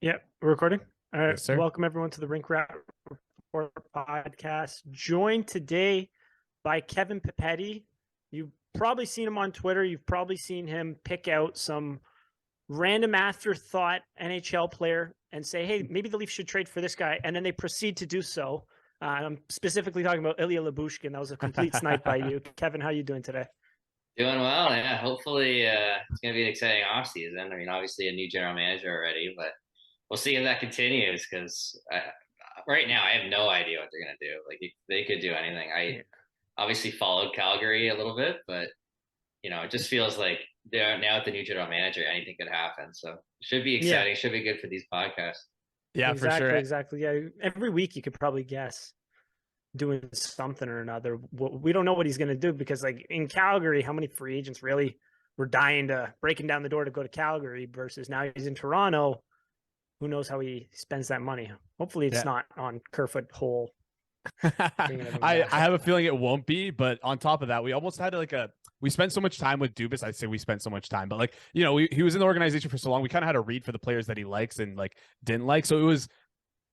Yeah, we're recording. All right. Yes, sir. Welcome everyone to the Rink Rat Report podcast. Joined today by Kevin Papetti. You've probably seen him on Twitter. You've probably seen him pick out some random afterthought NHL player and say, hey, maybe the Leafs should trade for this guy. And then they proceed to do so. I'm specifically talking about Ilya Samsonov. That was a complete snipe by you. Kevin, how are you doing today? Doing well, yeah. Hopefully, it's going to be an exciting offseason. I mean, obviously, a new general manager already, but we'll see if that continues because right now I have no idea what they're going to do. Like, they could do anything. I obviously followed Calgary a little bit, but, it just feels like they're now with the new general manager, anything could happen. So it should be exciting. Should be good for these podcasts. Yeah, exactly, for sure. Exactly. Yeah. Every week you could probably guess doing something or another. We don't know what he's going to do because, like, in Calgary, how many free agents really were breaking down the door to go to Calgary versus now he's in Toronto. Who knows how he spends that money? Hopefully it's not on Kerfoot Holl. I have a feeling it won't be, but on top of that, we almost had we spent so much time with Dubas. I say we spent so much time, but he was in the organization for so long. We kind of had to read for the players that he likes and didn't like. So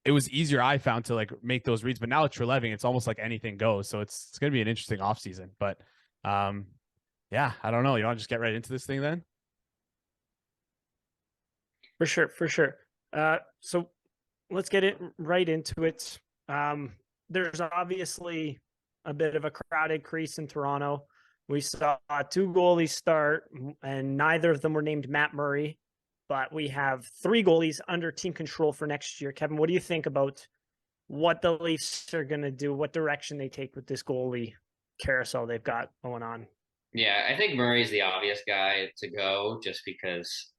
it was easier, I found, to make those reads. But now with Treliving, it's almost like anything goes. So it's going to be an interesting offseason. But yeah, I don't know. You want to just get right into this thing then? For sure. So let's get right into it. There's obviously a bit of a crowd increase in Toronto. We saw two goalies start, and neither of them were named Matt Murray. But we have three goalies under team control for next year. Kevin, what do you think about what the Leafs are going to do, what direction they take with this goalie carousel they've got going on? Yeah, I think Murray's the obvious guy to go just because,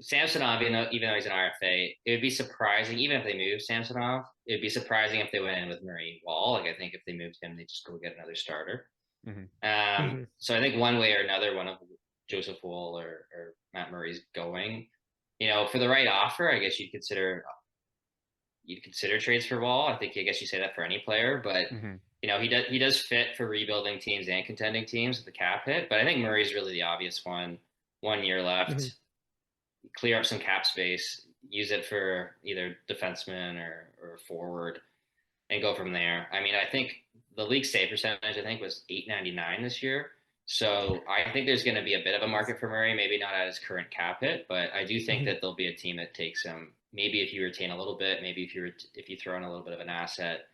Samsonov, even though he's an RFA, it would be surprising, even if they moved Samsonov, it would be surprising if they went in with Murray Woll. I think if they moved him, they just go get another starter. So I think one way or another, one of Joseph Woll or Matt Murray's going. For the right offer, I guess you'd consider trades for Woll. I guess you say that for any player, but he does fit for rebuilding teams and contending teams with the cap hit. But I think Murray's really the obvious one. 1 year left, clear up some cap space, use it for either defenseman or forward, and go from there. I mean, I think the league save percentage was .899 this year. So I think there's going to be a bit of a market for Murray, maybe not at his current cap hit, but I do think that there'll be a team that takes him. Maybe if you retain a little bit, maybe if you throw in a little bit of an asset.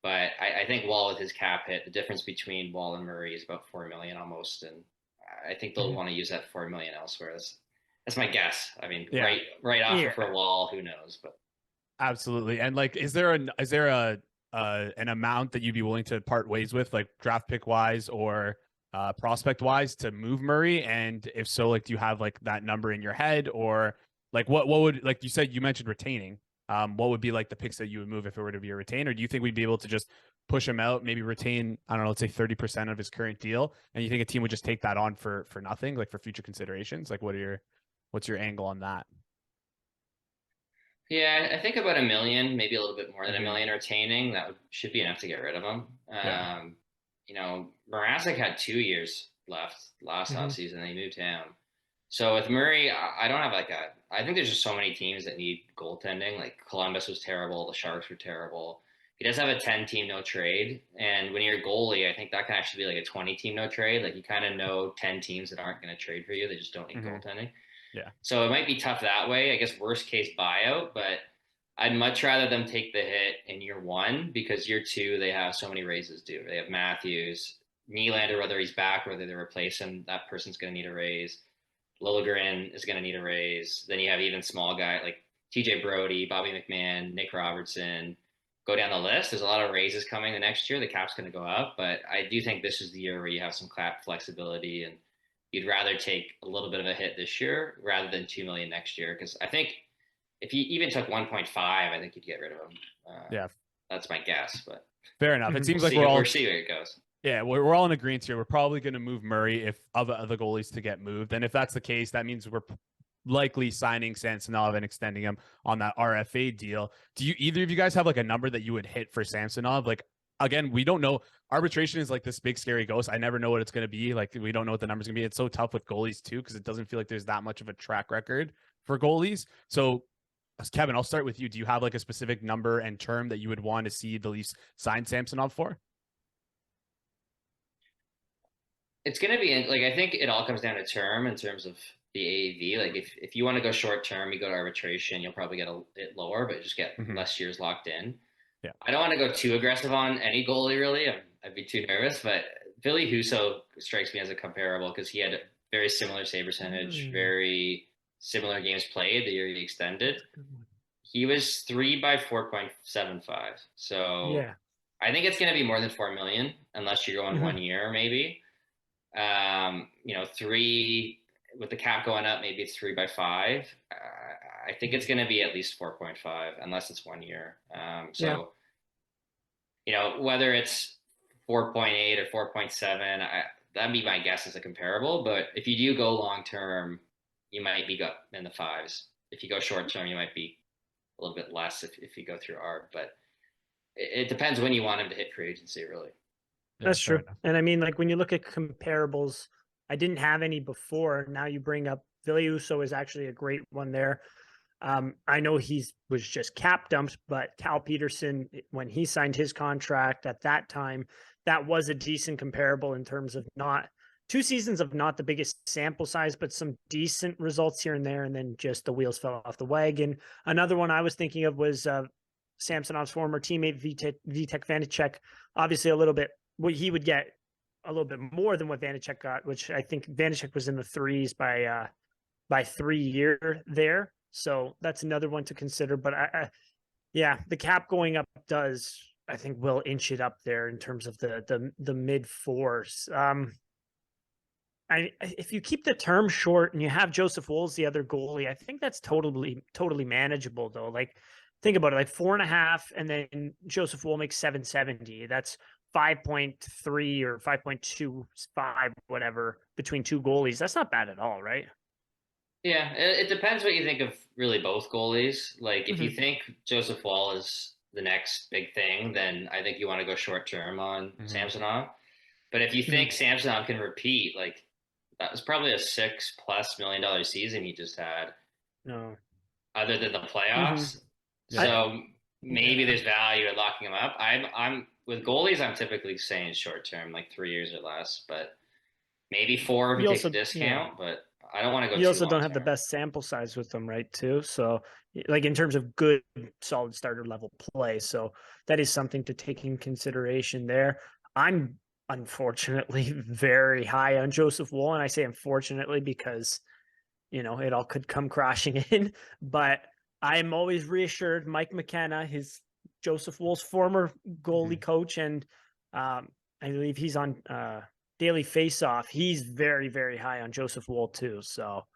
But I think Woll with his cap hit, the difference between Woll and Murray is about $4 million almost, and I think they'll want to use that $4 million elsewhere. That's my guess. I mean, right offer for Woll, who knows? But absolutely. And is there an amount that you'd be willing to part ways with, like draft pick wise or prospect wise, to move Murray? And if so, do you have that number in your head, or what would, like you said, you mentioned retaining, what would be the picks that you would move if it were to be a retain? Or do you think we'd be able to just push him out, maybe retain, I don't know, let's say 30% of his current deal, and you think a team would just take that on for nothing, for future considerations? What's your angle on that? Yeah, I think about $1 million, maybe a little bit more than $1 million retaining. That should be enough to get rid of him. Mrazek had 2 years left last offseason. They moved him. So with Murray, I don't have I think there's just so many teams that need goaltending. Columbus was terrible. The Sharks were terrible. He does have a 10-team no trade. And when you're a goalie, I think that can actually be a 20-team no trade. You kind of know 10 teams that aren't going to trade for you. They just don't need goaltending. Yeah. So it might be tough that way. I guess worst case buyout, but I'd much rather them take the hit in year 1 because year 2, they have so many raises due. They have Matthews, Nylander, whether he's back, whether they replace him, that person's going to need a raise. Liljegren is going to need a raise. Then you have even small guy like TJ Brodie, Bobby McMahon, Nick Robertson. Go down the list. There's a lot of raises coming the next year. The cap's going to go up, but I do think this is the year where you have some cap flexibility, and you'd rather take a little bit of a hit this year rather than $2 million next year. Because I think if you even took 1.5, I think you'd get rid of him. Yeah, that's my guess. But fair enough. It seems we'll see where it goes. Yeah, we're all in agreement here. We're probably going to move Murray if other goalies to get moved. And if that's the case, that means we're likely signing Samsonov and extending him on that RFA deal. Do you, either of you guys, have a number that you would hit for Samsonov? Again, we don't know. Arbitration is this big scary ghost. I never know what it's going to be. We don't know what the number's going to be. It's so tough with goalies too, because it doesn't feel like there's that much of a track record for goalies. So Kevin, I'll start with you. Do you have like a specific number and term that you would want to see the Leafs sign Samsonov for? It's going to be like, I think it all comes down to term in terms of the AAV. Like if you want to go short term, you go to arbitration, you'll probably get it lower, but just get less years locked in. Yeah. I don't want to go too aggressive on any goalie really. I'd be too nervous, but Billy Husso strikes me as a comparable because he had a very similar save percentage, very similar games played the year he extended. He was 3 by 4.75. So Yeah. I think it's going to be more than 4 million unless you're going 1 year, maybe. 3 with the cap going up, maybe it's 3 by 5. I think it's going to be at least 4.5 unless it's 1 year. Whether it's 4.8 or 4.7, that'd be my guess as a comparable. But if you do go long term, you might be in the 5s. If you go short term, you might be a little bit less if you go through ARB. But it depends when you want him to hit free agency, really. That's true. And I mean, like when you look at comparables, I didn't have any before. Now you bring up Villiuso is actually a great one there. I know was just cap dumped, but Cal Peterson, when he signed his contract at that time, that was a decent comparable in terms of not 2 seasons of not the biggest sample size, but some decent results here and there. And then just the wheels fell off the wagon. Another one I was thinking of was Samsonov's former teammate, Vitek Vanacek. Obviously a little bit, he would get a little bit more than what Vanacek got, which I think Vanacek was in the 3s by 3 year there. So that's another one to consider. But the cap going up I think will inch it up there in terms of the mid 4s. If you keep the term short and you have Joseph Woll as the other goalie, I think that's totally manageable though. Like think about it, like 4.5, and then Joseph Woll makes 770. That's 5.3 or 5.25, whatever, between 2 goalies. That's not bad at all, right? Yeah, it depends what you think of really both goalies. Like if you think Joseph Woll is the next big thing, then I think you want to go short term on Samsonov. But if you think Samsonov can repeat, like that was probably a $6+ million season he just had. No. Other than the playoffs. So maybe there's value in locking him up. I'm with goalies, I'm typically saying short term, like 3 years or less, but maybe 4 if you take a discount, but I don't want to go. You also don't have the best sample size with them, right? Too. So, like in terms of good, solid starter level play. So that is something to take in consideration there. I'm unfortunately very high on Joseph Woll, and I say unfortunately because it all could come crashing in. But I'm always reassured. Mike McKenna, Joseph Woll's former goalie coach, and I believe he's on Daily Faceoff. He's very, very high on Joseph Woll too. So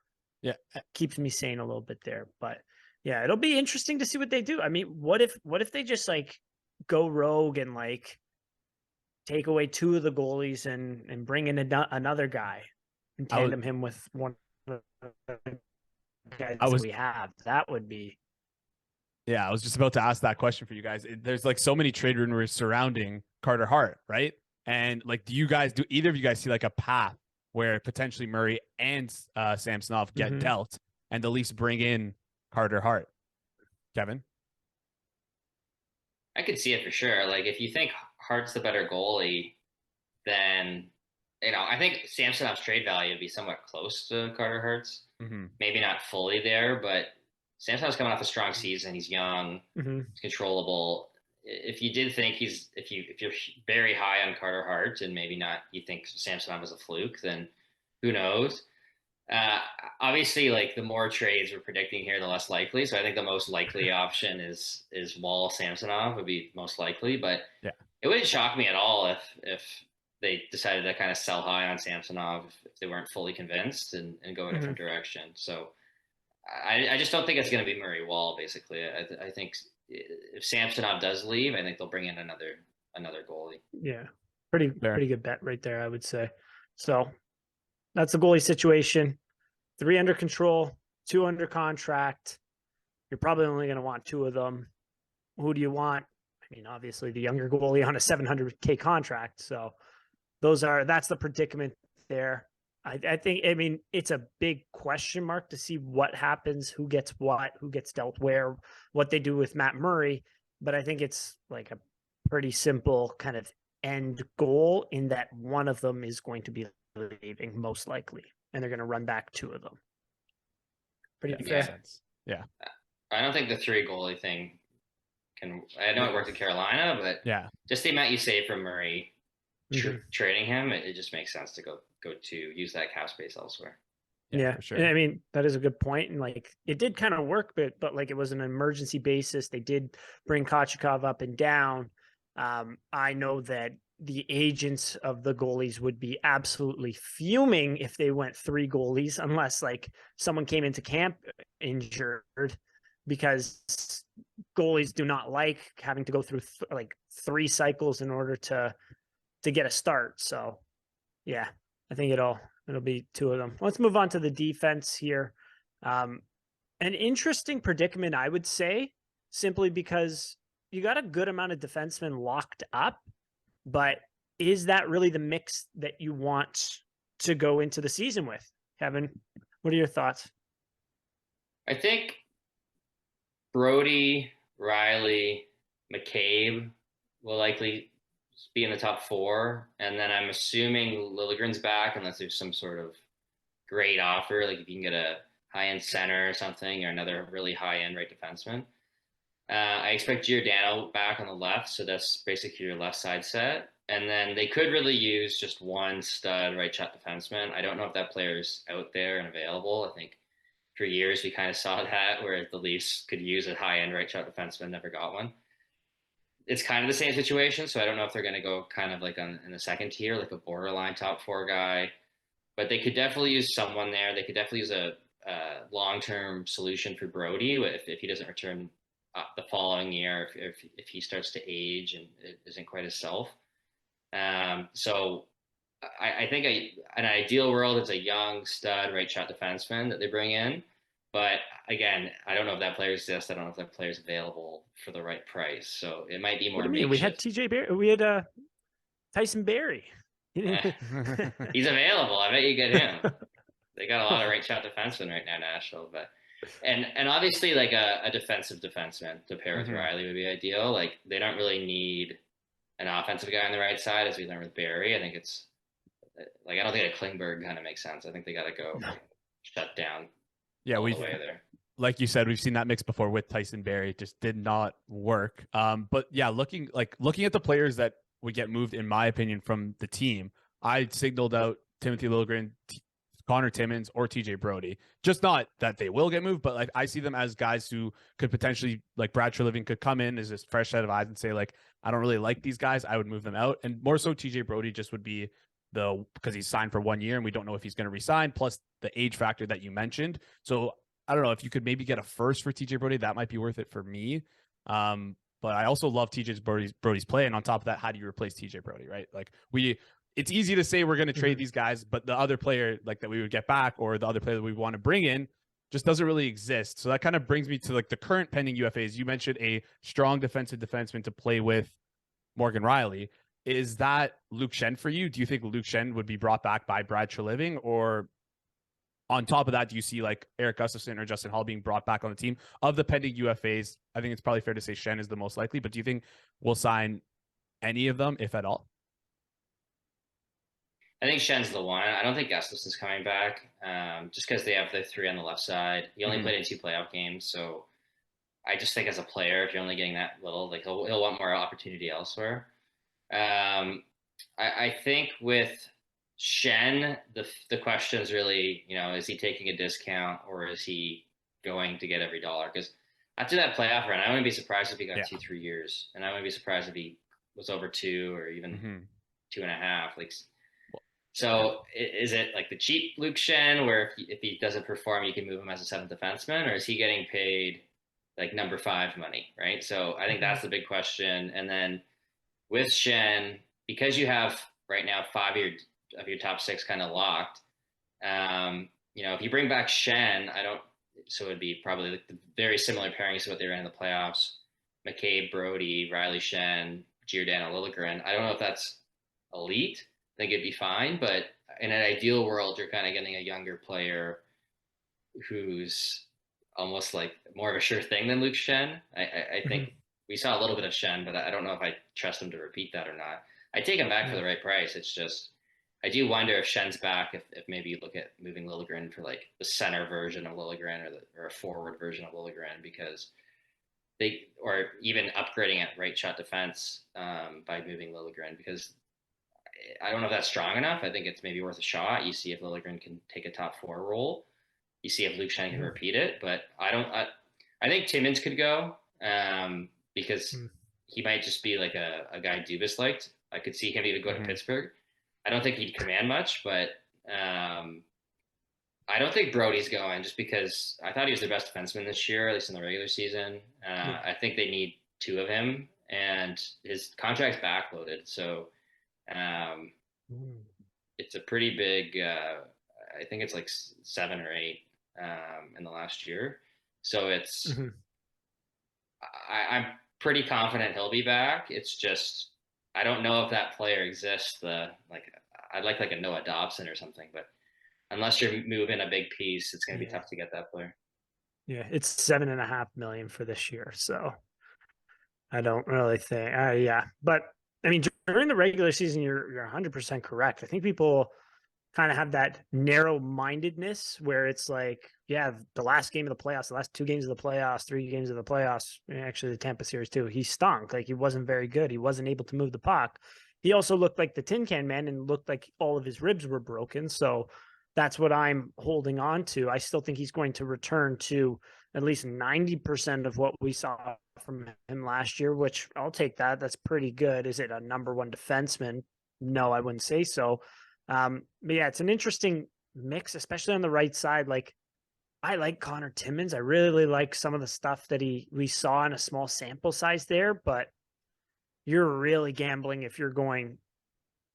yeah, keeps me sane a little bit there. But yeah, it'll be interesting to see what they do. I mean, what if they just like go rogue and like take away 2 of the goalies and bring in another guy and tandem him with one of the guys we have? That would be. Yeah, I was just about to ask that question for you guys. There's like so many trade rumors surrounding Carter Hart, right? And like, do either of you guys see like a path where potentially Murray and Samsonov get dealt and the Leafs bring in Carter Hart? Kevin? I could see it for sure. Like if you think Hart's the better goalie, then, I think Samsonov's trade value would be somewhat close to Carter Hart's. Maybe not fully there, but Samsonov's coming off a strong season. He's young, he's controllable. If you did think if you're very high on Carter Hart and maybe not, you think Samsonov is a fluke, then who knows? Obviously, like the more trades we're predicting here, the less likely. So I think the most likely option is Woll Samsonov would be most likely, but it wouldn't shock me at all if they decided to kind of sell high on Samsonov if they weren't fully convinced and go a different direction. So I just don't think it's going to be Murray Woll. Basically, I think if Samsonov does leave, I think they'll bring in another goalie. Yeah, pretty good bet right there, I would say. So that's the goalie situation. 3 under control, 2 under contract. You're probably only going to want 2 of them. Who do you want? I mean, obviously the younger goalie on a $700K contract. So that's the predicament there. I think, I mean, it's a big question mark to see what happens, who gets what, who gets dealt where, what they do with Matt Murray. But I think it's like a pretty simple kind of end goal in that one of them is going to be leaving, most likely, and they're going to run back two of them. Pretty fair. Sense. Yeah. I don't think the 3 goalie thing can. I know it worked in Carolina, but Yeah. just the amount you save from Murray Mhm. trading him, it just makes sense to go to use that cap space elsewhere. Yeah, for sure. and I mean, that is a good point. And like, it did kind of work, but like, it was an emergency basis. They did bring Kochikov up and down. I know that the agents of the goalies would be absolutely fuming if they went 3 goalies, unless like someone came into camp injured, because goalies do not like having to go through like 3 cycles in order to get a start. So yeah, I think it'll be 2 of them. Let's move on to the defense here. An interesting predicament, I would say, simply because you got a good amount of defensemen locked up, but is that really the mix that you want to go into the season with? Kevin, what are your thoughts? I think Brodie, Riley, McCabe will likely be in the top 4, and then I'm assuming Liljegren's back unless there's some sort of great offer, like if you can get a high-end center or something, or another really high-end right defenseman. I expect Giordano back on the left, so that's basically your left side set. And then they could really use just one stud right shot defenseman. I don't know if that player's out there and available. I think for years we kind of saw that where the Leafs could use a high-end right shot defenseman, never got one. It's kind of the same situation, so I don't know if they're going to go kind of like in the second tier, like a borderline top 4 guy. But they could definitely use someone there. They could definitely use a long-term solution for Brodie if he doesn't return the following year, if he starts to age and it isn't quite his self. So I think an ideal world is a young stud right shot defenseman that they bring in. But again, I don't know if that player exists. I don't know if that player is available for the right price. So it might be more. What do you mean? We had TJ Barry. We had Tyson Barry. He's available. I bet you get him. They got a lot of right shot defensemen right now, Nashville. But and obviously like a defensive defenseman to pair with Riley would be ideal. Like they don't really need an offensive guy on the right side, as we learned with Barry. I think it's like I don't think a Klingberg kind of makes sense. I think they got to go shut down. Yeah, all the way there. Like you said, we've seen that mix before with Tyson Barry. It just did not work. But yeah, looking at the players that would get moved, in my opinion, from the team, I signaled out Timothy Liljegren, Connor Timmins, or TJ Brodie. Just not that they will get moved, but like I see them as guys who could potentially, like Brad Treliving could come in as this fresh set of eyes and say, like, I don't really like these guys. I would move them out. And more so TJ Brodie just would be because he's signed for 1 year and we don't know if he's going to resign, plus the age factor that you mentioned. So I don't know if you could maybe get a first for TJ Brodie, that might be worth it for me. But I also love TJ Brodie's play. And on top of that, how do you replace TJ Brodie, right? Like it's easy to say we're going to trade these guys, but the other player like that we would get back, or the other player that we want to bring in, just doesn't really exist. So that kind of brings me to like the current pending UFAs. You mentioned a strong defensive defenseman to play with Morgan Riley. Is that Luke Schenn for you? Do you think Luke Schenn would be brought back by Brad Treliving? Or on top of that, do you see like Erik Gustafsson or Justin Holl being brought back on the team? Of the pending UFAs, I think it's probably fair to say Schenn is the most likely, but do you think we'll sign any of them, if at all? I think Schen's the one. I don't think Gustafsson's coming back, just because they have the 3 on the left side. He only played in 2 playoff games, so I just think as a player, if you're only getting that little, like he'll want more opportunity elsewhere. I think with Schenn, the question is really, is he taking a discount or is he going to get every dollar? Because after that playoff run, I wouldn't be surprised if he got 2-3 years, and I wouldn't be surprised if he was over 2 or even 2.5. Like, so is it like the cheap Luke Schenn, where if he doesn't perform, you can move him as a 7th defenseman, or is he getting paid like number 5 money, right? So I think that's the big question. And then with Schenn, because you have right now 5 of your top 6 kind of locked, if you bring back Schenn, so it'd be probably like the very similar pairings to what they ran in the playoffs: McCabe, Brodie, Riley, Schenn, Giordano, Liljegren. I don't know if that's elite. I think it'd be fine, but in an ideal world, you're kind of getting a younger player who's almost like more of a sure thing than Luke Schenn. I think we saw a little bit of Schenn, but I don't know if I trust him to repeat that or not. I take him back for the right price. It's just, I do wonder if Schenn's back, if maybe you look at moving Liljegren for like the center version of Liljegren or a forward version of Liljegren, because or even upgrading at right shot defense by moving Liljegren, because I don't know if that's strong enough. I think it's maybe worth a shot. You see if Liljegren can take a top 4 role. You see if Luke Schenn can repeat it, but I think Timmins could go because he might just be like a guy Dubas liked. I could see him even go to Pittsburgh. I don't think he'd command much, but I don't think Brodie's going, just because I thought he was their best defenseman this year, at least in the regular season. I think they need 2 of him, and his contract's backloaded. So it's a pretty big, I think it's like 7 or 8 in the last year. So it's, I'm pretty confident he'll be back. It's just, I don't know if that player exists. I'd like a Noah Dobson or something, but unless you're moving a big piece, it's going to be tough to get that player. Yeah, it's $7.5 million for this year, so I don't really think. But I mean, during the regular season, you're 100% correct. I think people kind of have that narrow-mindedness where it's like, yeah, the last game of the playoffs, the last 2 games of the playoffs, 3 games of the playoffs, actually the Tampa series too, he stunk. Like, he wasn't very good. He wasn't able to move the puck. He also looked like the tin can man and looked like all of his ribs were broken. So that's what I'm holding on to. I still think he's going to return to at least 90% of what we saw from him last year, which I'll take that. That's pretty good. Is it a number 1 defenseman? No, I wouldn't say so. But yeah, it's an interesting mix, especially on the right side. Like, I like Connor Timmins. I really like some of the stuff that we saw in a small sample size there, but you're really gambling if you're going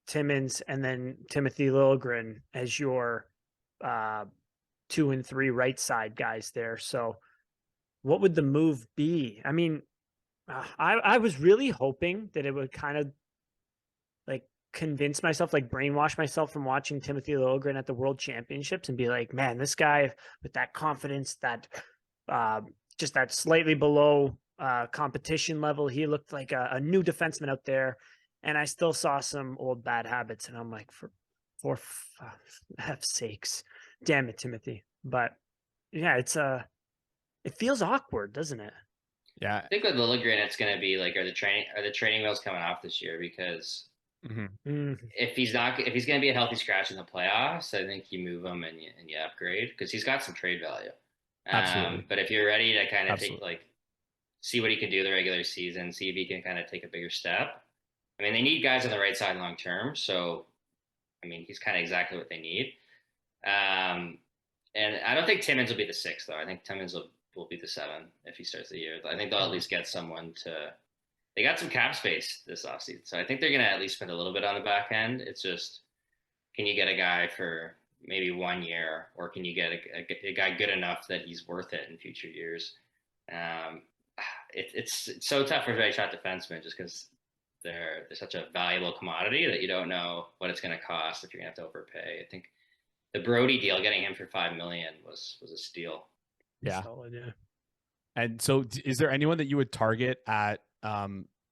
Timmins and then Timothy Liljegren as your 2 and 3 right side guys there. So what would the move be? I mean, I was really hoping that it would kind of like convince myself, like brainwash myself from watching Timothy Liljegren at the World Championships and be like, man, this guy with that confidence, that just that slightly below competition level, he looked like a new defenseman out there. And I still saw some old bad habits, and I'm like, for F's sakes, damn it, Timothy. But yeah, it feels awkward, doesn't it? Yeah, I think with Liljegren, it's going to be like, are the training wheels coming off this year? Because if he's going to be a healthy scratch in the playoffs, I think you move him and you upgrade, because he's got some trade value. Absolutely. But if you're ready to kind of see what he can do in the regular season, see if he can kind of take a bigger step. I mean, they need guys on the right side long term, so I mean, he's kind of exactly what they need. And I don't think Timmins will be the 6, though. I think Timmins will be the 7 if he starts the year. I think they'll at least get someone to. They got some cap space this offseason, so I think they're going to at least spend a little bit on the back end. It's just, can you get a guy for maybe 1 year, or can you get a guy good enough that he's worth it in future years? It's so tough for right shot defensemen, just because they're such a valuable commodity that you don't know what it's going to cost if you're going to have to overpay. I think the Brodie deal, getting him for $5 million, was a steal. Yeah. Solid, yeah. And so, is there anyone that you would target at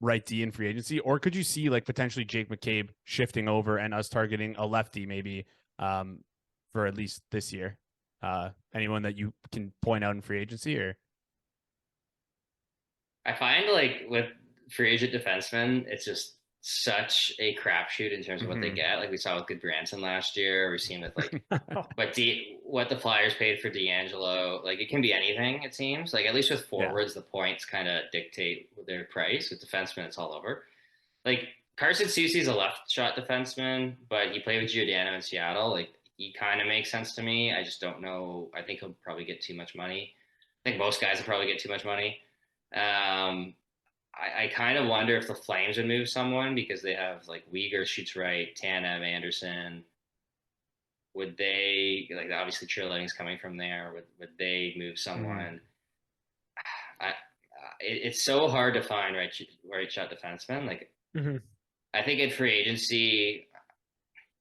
right D in free agency, or could you see like potentially Jake McCabe shifting over and us targeting a lefty maybe for at least this year? Anyone that you can point out in free agency? Or I find like with free agent defensemen, it's just such a crapshoot in terms of what they get. Like we saw with Goodbranson last year. We've seen with like what the Flyers paid for D'Angelo. Like, it can be anything, it seems. Like, at least with forwards, the points kind of dictate their price. With defensemen, it's all over. Like, Carson Soucy's a left shot defenseman, but he played with Giordano in Seattle. Like, he kind of makes sense to me. I just don't know. I think he'll probably get too much money. I think most guys will probably get too much money. I kind of wonder if the Flames would move someone, because they have like Uyghur shoots right, Tanev, Anderson. Would they, like, obviously Treliving's coming from there? Would they move someone? It's so hard to find right shot defensemen. Like, I think in free agency,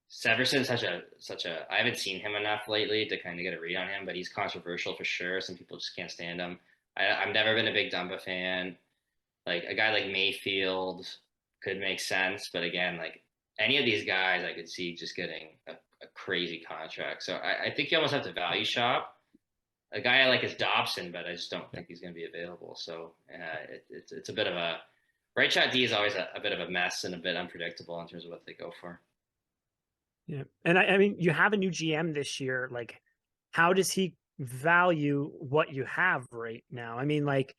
Severson's such a I haven't seen him enough lately to kind of get a read on him, but he's controversial for sure. Some people just can't stand him. I've never been a big Dumba fan. Like a guy like Mayfield could make sense, but again, like any of these guys, I could see just getting a crazy contract. So I think you almost have to value shop. A guy I like is Dobson, but I just don't think he's going to be available. So it's a bit of a right shot D is always a bit of a mess and a bit unpredictable in terms of what they go for. Yeah. And I mean, you have a new GM this year. Like, how does he value what you have right now? I mean, like,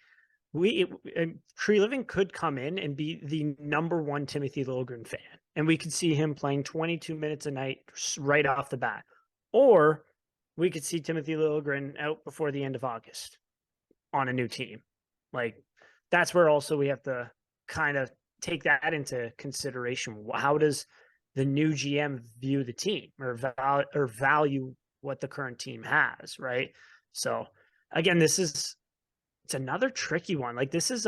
Treliving could come in and be the #1 Timothy Liljegren fan, and we could see him playing 22 minutes a night right off the bat. Or we could see Timothy Liljegren out before the end of August on a new team. Like, that's where also we have to kind of take that into consideration. How does the new GM view the team or value what the current team has, right? So again, it's another tricky one. Like, this is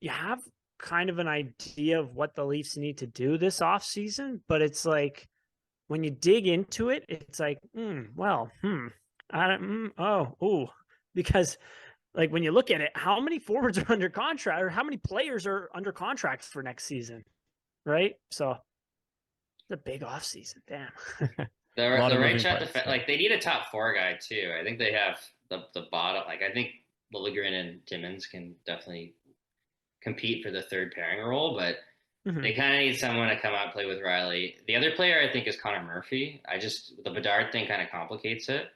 you have kind of an idea of what the Leafs need to do this offseason, but it's like when you dig into it, it's like, because like when you look at it, how many forwards are under contract or how many players are under contract for next season, right? So it's a big offseason. Damn. The right shot like they need a top 4 guy too. I think they have the bottom. Like I think Liljegren and Timmins can definitely compete for the third pairing role, but they kind of need someone to come out and play with Riley. The other player I think is Connor Murphy. The Bedard thing kind of complicates it.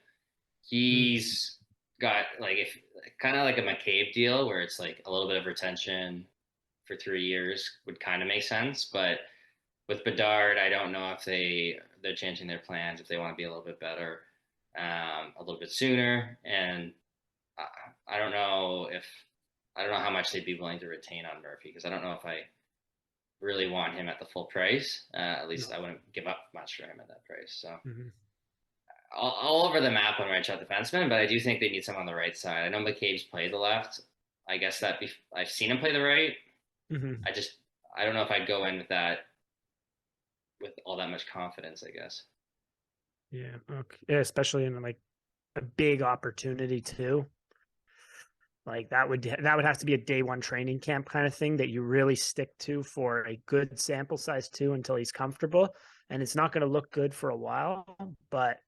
He's got kind of like a McCabe deal where it's like a little bit of retention for 3 years would kind of make sense. But with Bedard, I don't know if they're changing their plans, if they want to be a little bit better, a little bit sooner. And I don't know how much they'd be willing to retain on Murphy, because I don't know if I really want him at the full price. At least I wouldn't give up much for him at that price. So all over the map on right shot defenseman, but I do think they need someone on the right side. I know McCabe's played the left. I guess I've seen him play the right. I don't know if I'd go in with that with all that much confidence, I guess. Yeah. Okay. Yeah, especially in like a big opportunity too. Like that would have to be a day 1 training camp kind of thing that you really stick to for a good sample size too until he's comfortable. And it's not going to look good for a while, but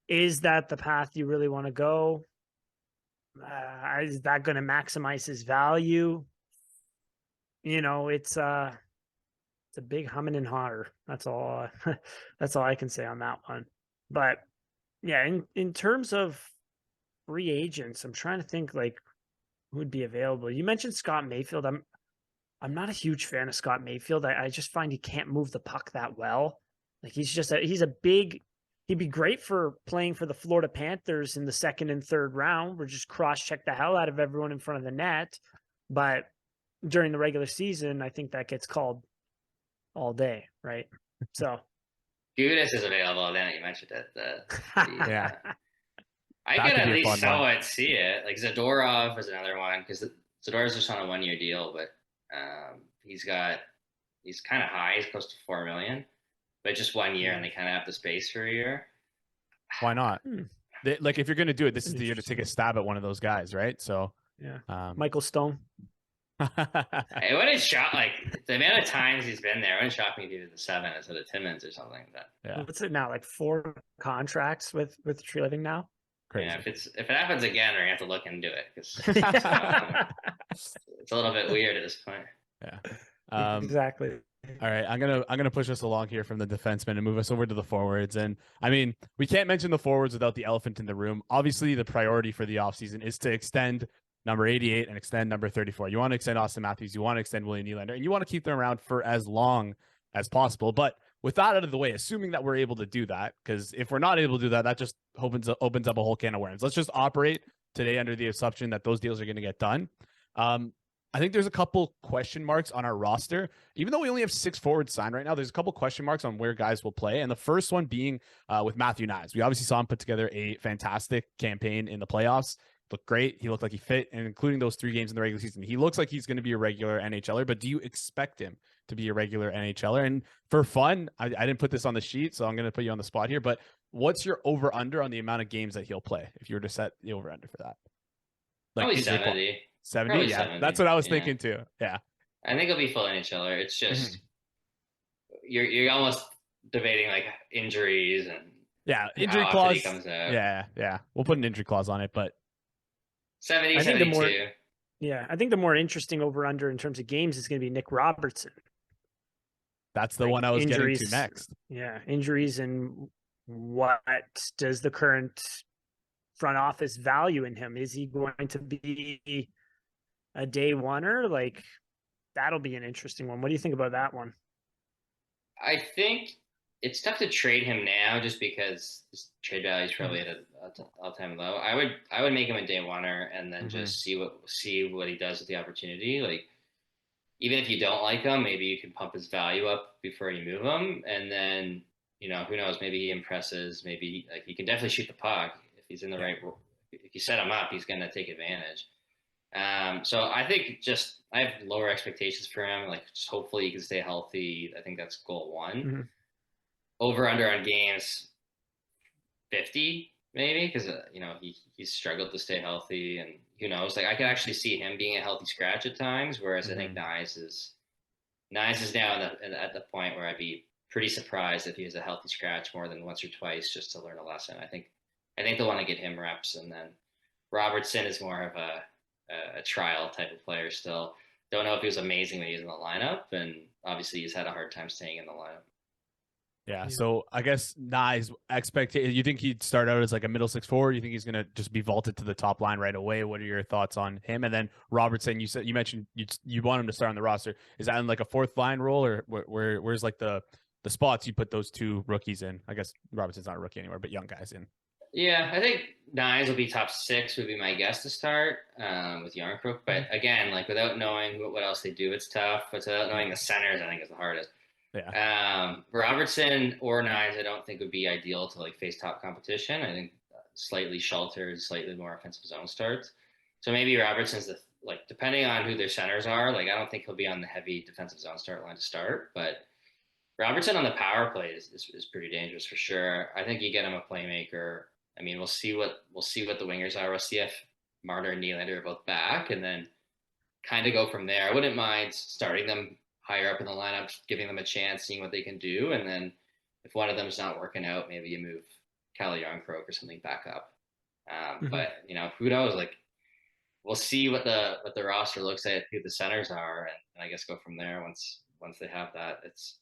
is that the path you really want to go? Is that going to maximize his value? You know, it's a big humming and hawter. That's all I can say on that one. But yeah, in terms of free agents, I'm trying to think like who would be available. You mentioned Scott Mayfield. I'm not a huge fan of Scott Mayfield. I just find he can't move the puck that well. Like he'd be great for playing for the Florida Panthers in the 2nd and 3rd round, where just cross-check the hell out of everyone in front of the net. But during the regular season, I think that gets called all day, right? So Gudas is available. Then you mentioned it. Yeah. I could at least somewhat see it. Like Zadorov is another one, because Zadorov's just on a 1-year deal, but he's kind of high. He's close to $4 million, but just 1 year, and they kind of have the space for a year. Why not? Like if you're going to do it, this is the year to take a stab at one of those guys, right? So yeah, Michael Stone. It wouldn't shock, like the amount of times he's been there. It wouldn't shock me if he did the 7 instead of Timmins or something like that. Yeah. What's it now? Like 4 contracts with Treliving now. Crazy. Yeah, if it happens again, we're gonna have to look into it, because it's a little bit weird at this point. Yeah. Exactly. All right, I'm gonna push us along here from the defensemen and move us over to the forwards. And I mean, we can't mention the forwards without the elephant in the room. Obviously, the priority for the offseason is to extend number 88 and extend number 34. You want to extend Austin Matthews, you want to extend William Nylander, and you want to keep them around for as long as possible. But with that out of the way, assuming that we're able to do that, because if we're not able to do that, that just opens up a whole can of worms. Let's just operate today under the assumption that those deals are going to get done. I think there's a couple question marks on our roster. Even though we only have 6 forwards signed right now, there's a couple question marks on where guys will play. And the first one being with Matthew Knies. We obviously saw him put together a fantastic campaign in the playoffs. looked great. He looked like he fit, and including those 3 games in the regular season, he looks like he's going to be a regular NHLer. But do you expect him to be a regular NHLer? And for fun, I didn't put this on the sheet, so I'm going to put you on the spot here. But what's your over under on the amount of games that he'll play if you were to set the over under for that? Like Probably 70. 70? Probably Yeah, 70. that's what I was thinking too. Yeah. I think he'll be full NHLer. It's just you're almost debating like injuries and injury how often clause he comes out. Yeah. We'll put an injury clause on it, but 70, I think 72. I think the more interesting over under in terms of games is going to be Nick Robertson. That's the one I was injuries, getting to next. Yeah, injuries, and what does the current front office value in him? Is he going to be a day oneer? Like, that'll be an interesting one. What do you think about that one? I think it's tough to trade him now just because his trade value is probably at an all-time low. I would make him a day oneer and then just see what he does with the opportunity. Like, even if you don't like him, maybe you can pump his value up before you move him, and then who knows? Maybe he impresses. Maybe like he can definitely shoot the puck if he's in the right. If you set him up, he's going to take advantage. So I think I have lower expectations for him. Like, just hopefully he can stay healthy. I think that's goal one. Over under on games 50 maybe, because he's struggled to stay healthy, and who knows? Like, I could actually see him being a healthy scratch at times, whereas I think Knies is now at the point where I'd be pretty surprised if he has a healthy scratch more than once or twice just to learn a lesson. I think they'll want to get him reps, and then Robertson is more of a trial type of player still. Don't know if he was amazing when he was in the lineup, and obviously he's had a hard time staying in the lineup. Yeah, so I guess Nye's expectation. You think he'd start out as like a middle 6-4? You think he's going to just be vaulted to the top line right away? What are your thoughts on him? And then Robertson, you mentioned you want him to start on the roster. Is that in like a 4th line role, or where's like the spots you put those 2 rookies in? I guess Robertson's not a rookie anymore, but young guys in. Yeah, I think Knies will be top 6 would be my guess to start with Yarncrook. But again, like, without knowing what else they do, it's tough. But without knowing the centers, I think is the hardest. Yeah. Robertson or Knies, I don't think would be ideal to like face top competition. I think slightly sheltered, slightly more offensive zone starts. So maybe Robertson's depending on who their centers are. Like, I don't think he'll be on the heavy defensive zone start line to start, but Robertson on the power play is pretty dangerous for sure. I think you get him a playmaker. I mean, we'll see what the wingers are. We'll see if Marner and Nylander are both back, and then kind of go from there. I wouldn't mind starting them higher up in the lineup, giving them a chance, seeing what they can do, and then if one of them's not working out, maybe you move Calle Yarncroke or something back up. But who knows? Like, we'll see what the roster looks like, who the centers are, and I guess go from there once they have that. It's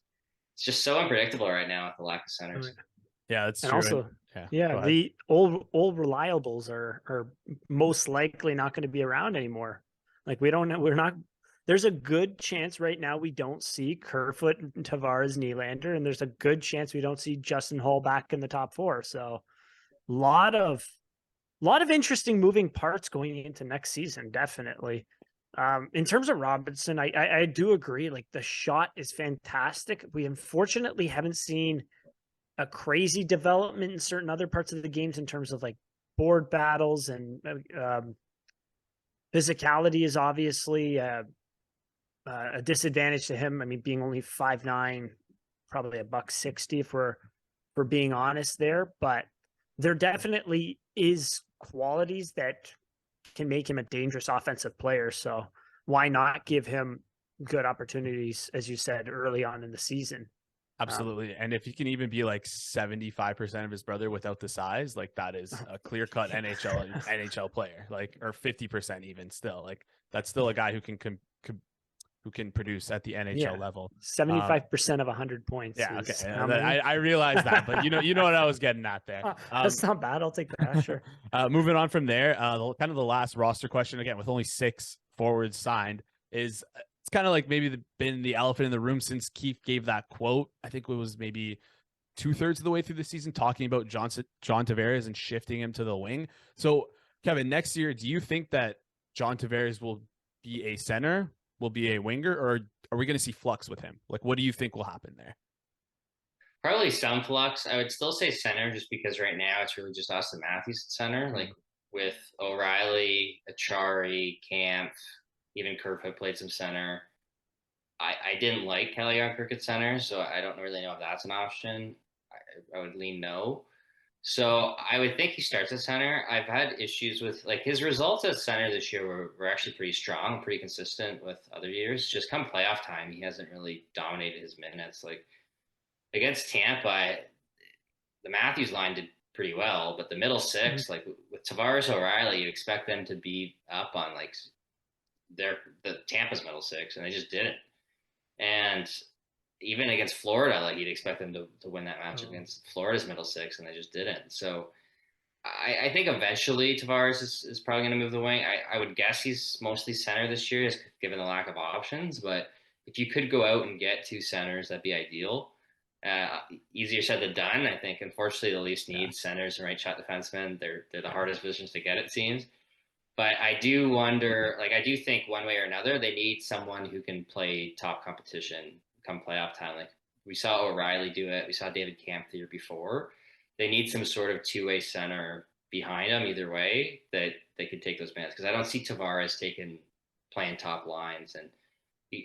just so unpredictable right now with the lack of centers. Yeah, that's and true. Also, the old reliables are most likely not going to be around anymore. Like, we're not. There's a good chance right now we don't see Kerfoot, Tavares, Nylander, and there's a good chance we don't see Justin Holl back in the top 4. So, a lot of interesting moving parts going into next season, definitely. In terms of Robinson, I do agree. Like, the shot is fantastic. We unfortunately haven't seen a crazy development in certain other parts of the games in terms of like board battles, and physicality is obviously a disadvantage to him. I mean, being only 5'9", probably $160 if we're being honest there, but there definitely is qualities that can make him a dangerous offensive player. So why not give him good opportunities, as you said, early on in the season? Absolutely. And if he can even be like 75% of his brother without the size, like, that is a clear-cut NHL player, like, or 50% even still. Like, that's still a guy who can produce at the NHL level. 75% of 100 points. Yeah, okay. I realize that, but you know what I was getting at there. That's not bad. I'll take that. Sure. Moving on from there, kind of the last roster question, again, with only 6 forwards signed, is it's kind of like maybe been the elephant in the room since Keefe gave that quote. I think it was maybe 2/3 of the way through the season, talking about John Tavares and shifting him to the wing. So, Kevin, next year, do you think that John Tavares will be a center, will be a winger, or are we going to see flux with him? Like, what do you think will happen there? Probably some flux. I would still say center, just because right now it's really just Austin Matthews at center. Like, with O'Reilly, Achari, Kampf, even Kerfoot played some center. I didn't like Kelly Yarkirk at center, so I don't really know if that's an option. I would lean no. So I would think he starts at center. I've had issues with like his results at center this year were actually pretty strong, pretty consistent with other years. Just come playoff time, he hasn't really dominated his minutes. Like against Tampa, the Matthews line did pretty well, but the middle six, like with Tavares, O'Reilly, you expect them to be up on like the Tampa's middle six, and they just didn't. And even against Florida, like you'd expect them to win that match against Florida's middle six, and they just didn't. So I think eventually Tavares is probably going to move the wing. I would guess he's mostly center this year, just given the lack of options. But if you could go out and get 2 centers, that'd be ideal. Easier said than done. I think, unfortunately, the Leafs need centers and right shot defensemen. They're the hardest positions to get, it seems. But I do wonder, like, I do think one way or another, they need someone who can play top competition come playoff time. Like, we saw O'Reilly do it. We saw David Kampf the year before. They need some sort of two-way center behind them either way that they could take those minutes. Because I don't see Tavares playing top lines. And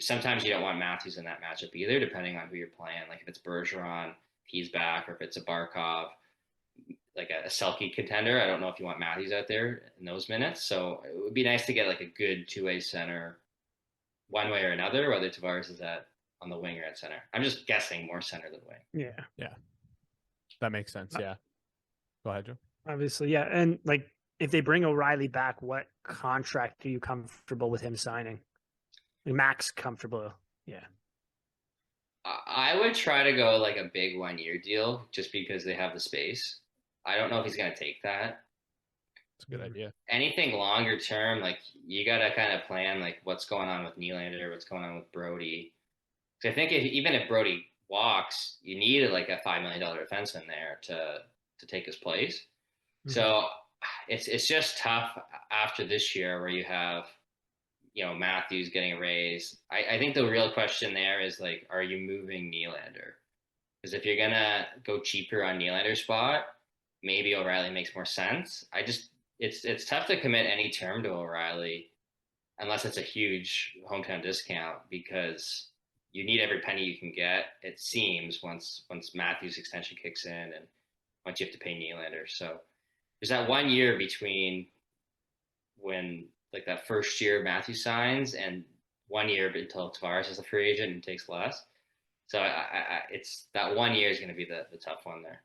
sometimes you don't want Matthews in that matchup either, depending on who you're playing. Like, if it's Bergeron, he's back, or if it's a Barkov, like a Selke contender. I don't know if you want Matthews out there in those minutes. So it would be nice to get like a good two-way center one way or another, whether Tavares is on the wing or at center. I'm just guessing more center than wing. Yeah. That makes sense. Yeah. Go ahead, Joe. Obviously, yeah. And like if they bring O'Reilly back, what contract are you comfortable with him signing? Max comfortable. Yeah. I would try to go like a big 1-year deal just because they have the space. I don't know if he's going to take that. It's a good idea. Anything longer term, like you got to kind of plan like what's going on with Nylander, what's going on with Brodie. Because I think even if Brodie walks, you need like a $5 million defenseman there to take his place. Mm-hmm. So it's just tough after this year where you have, Matthews getting a raise. I think the real question there is like, are you moving Nylander? Because if you're gonna go cheaper on Nylander's spot, maybe O'Reilly makes more sense. It's tough to commit any term to O'Reilly unless it's a huge hometown discount because you need every penny you can get, it seems, once Matthews' extension kicks in and once you have to pay Nylander. So there's that 1 year between when like that first year Matthews signs and 1 year until Tavares is a free agent and takes less. So it's that 1 year is going to be the tough one there.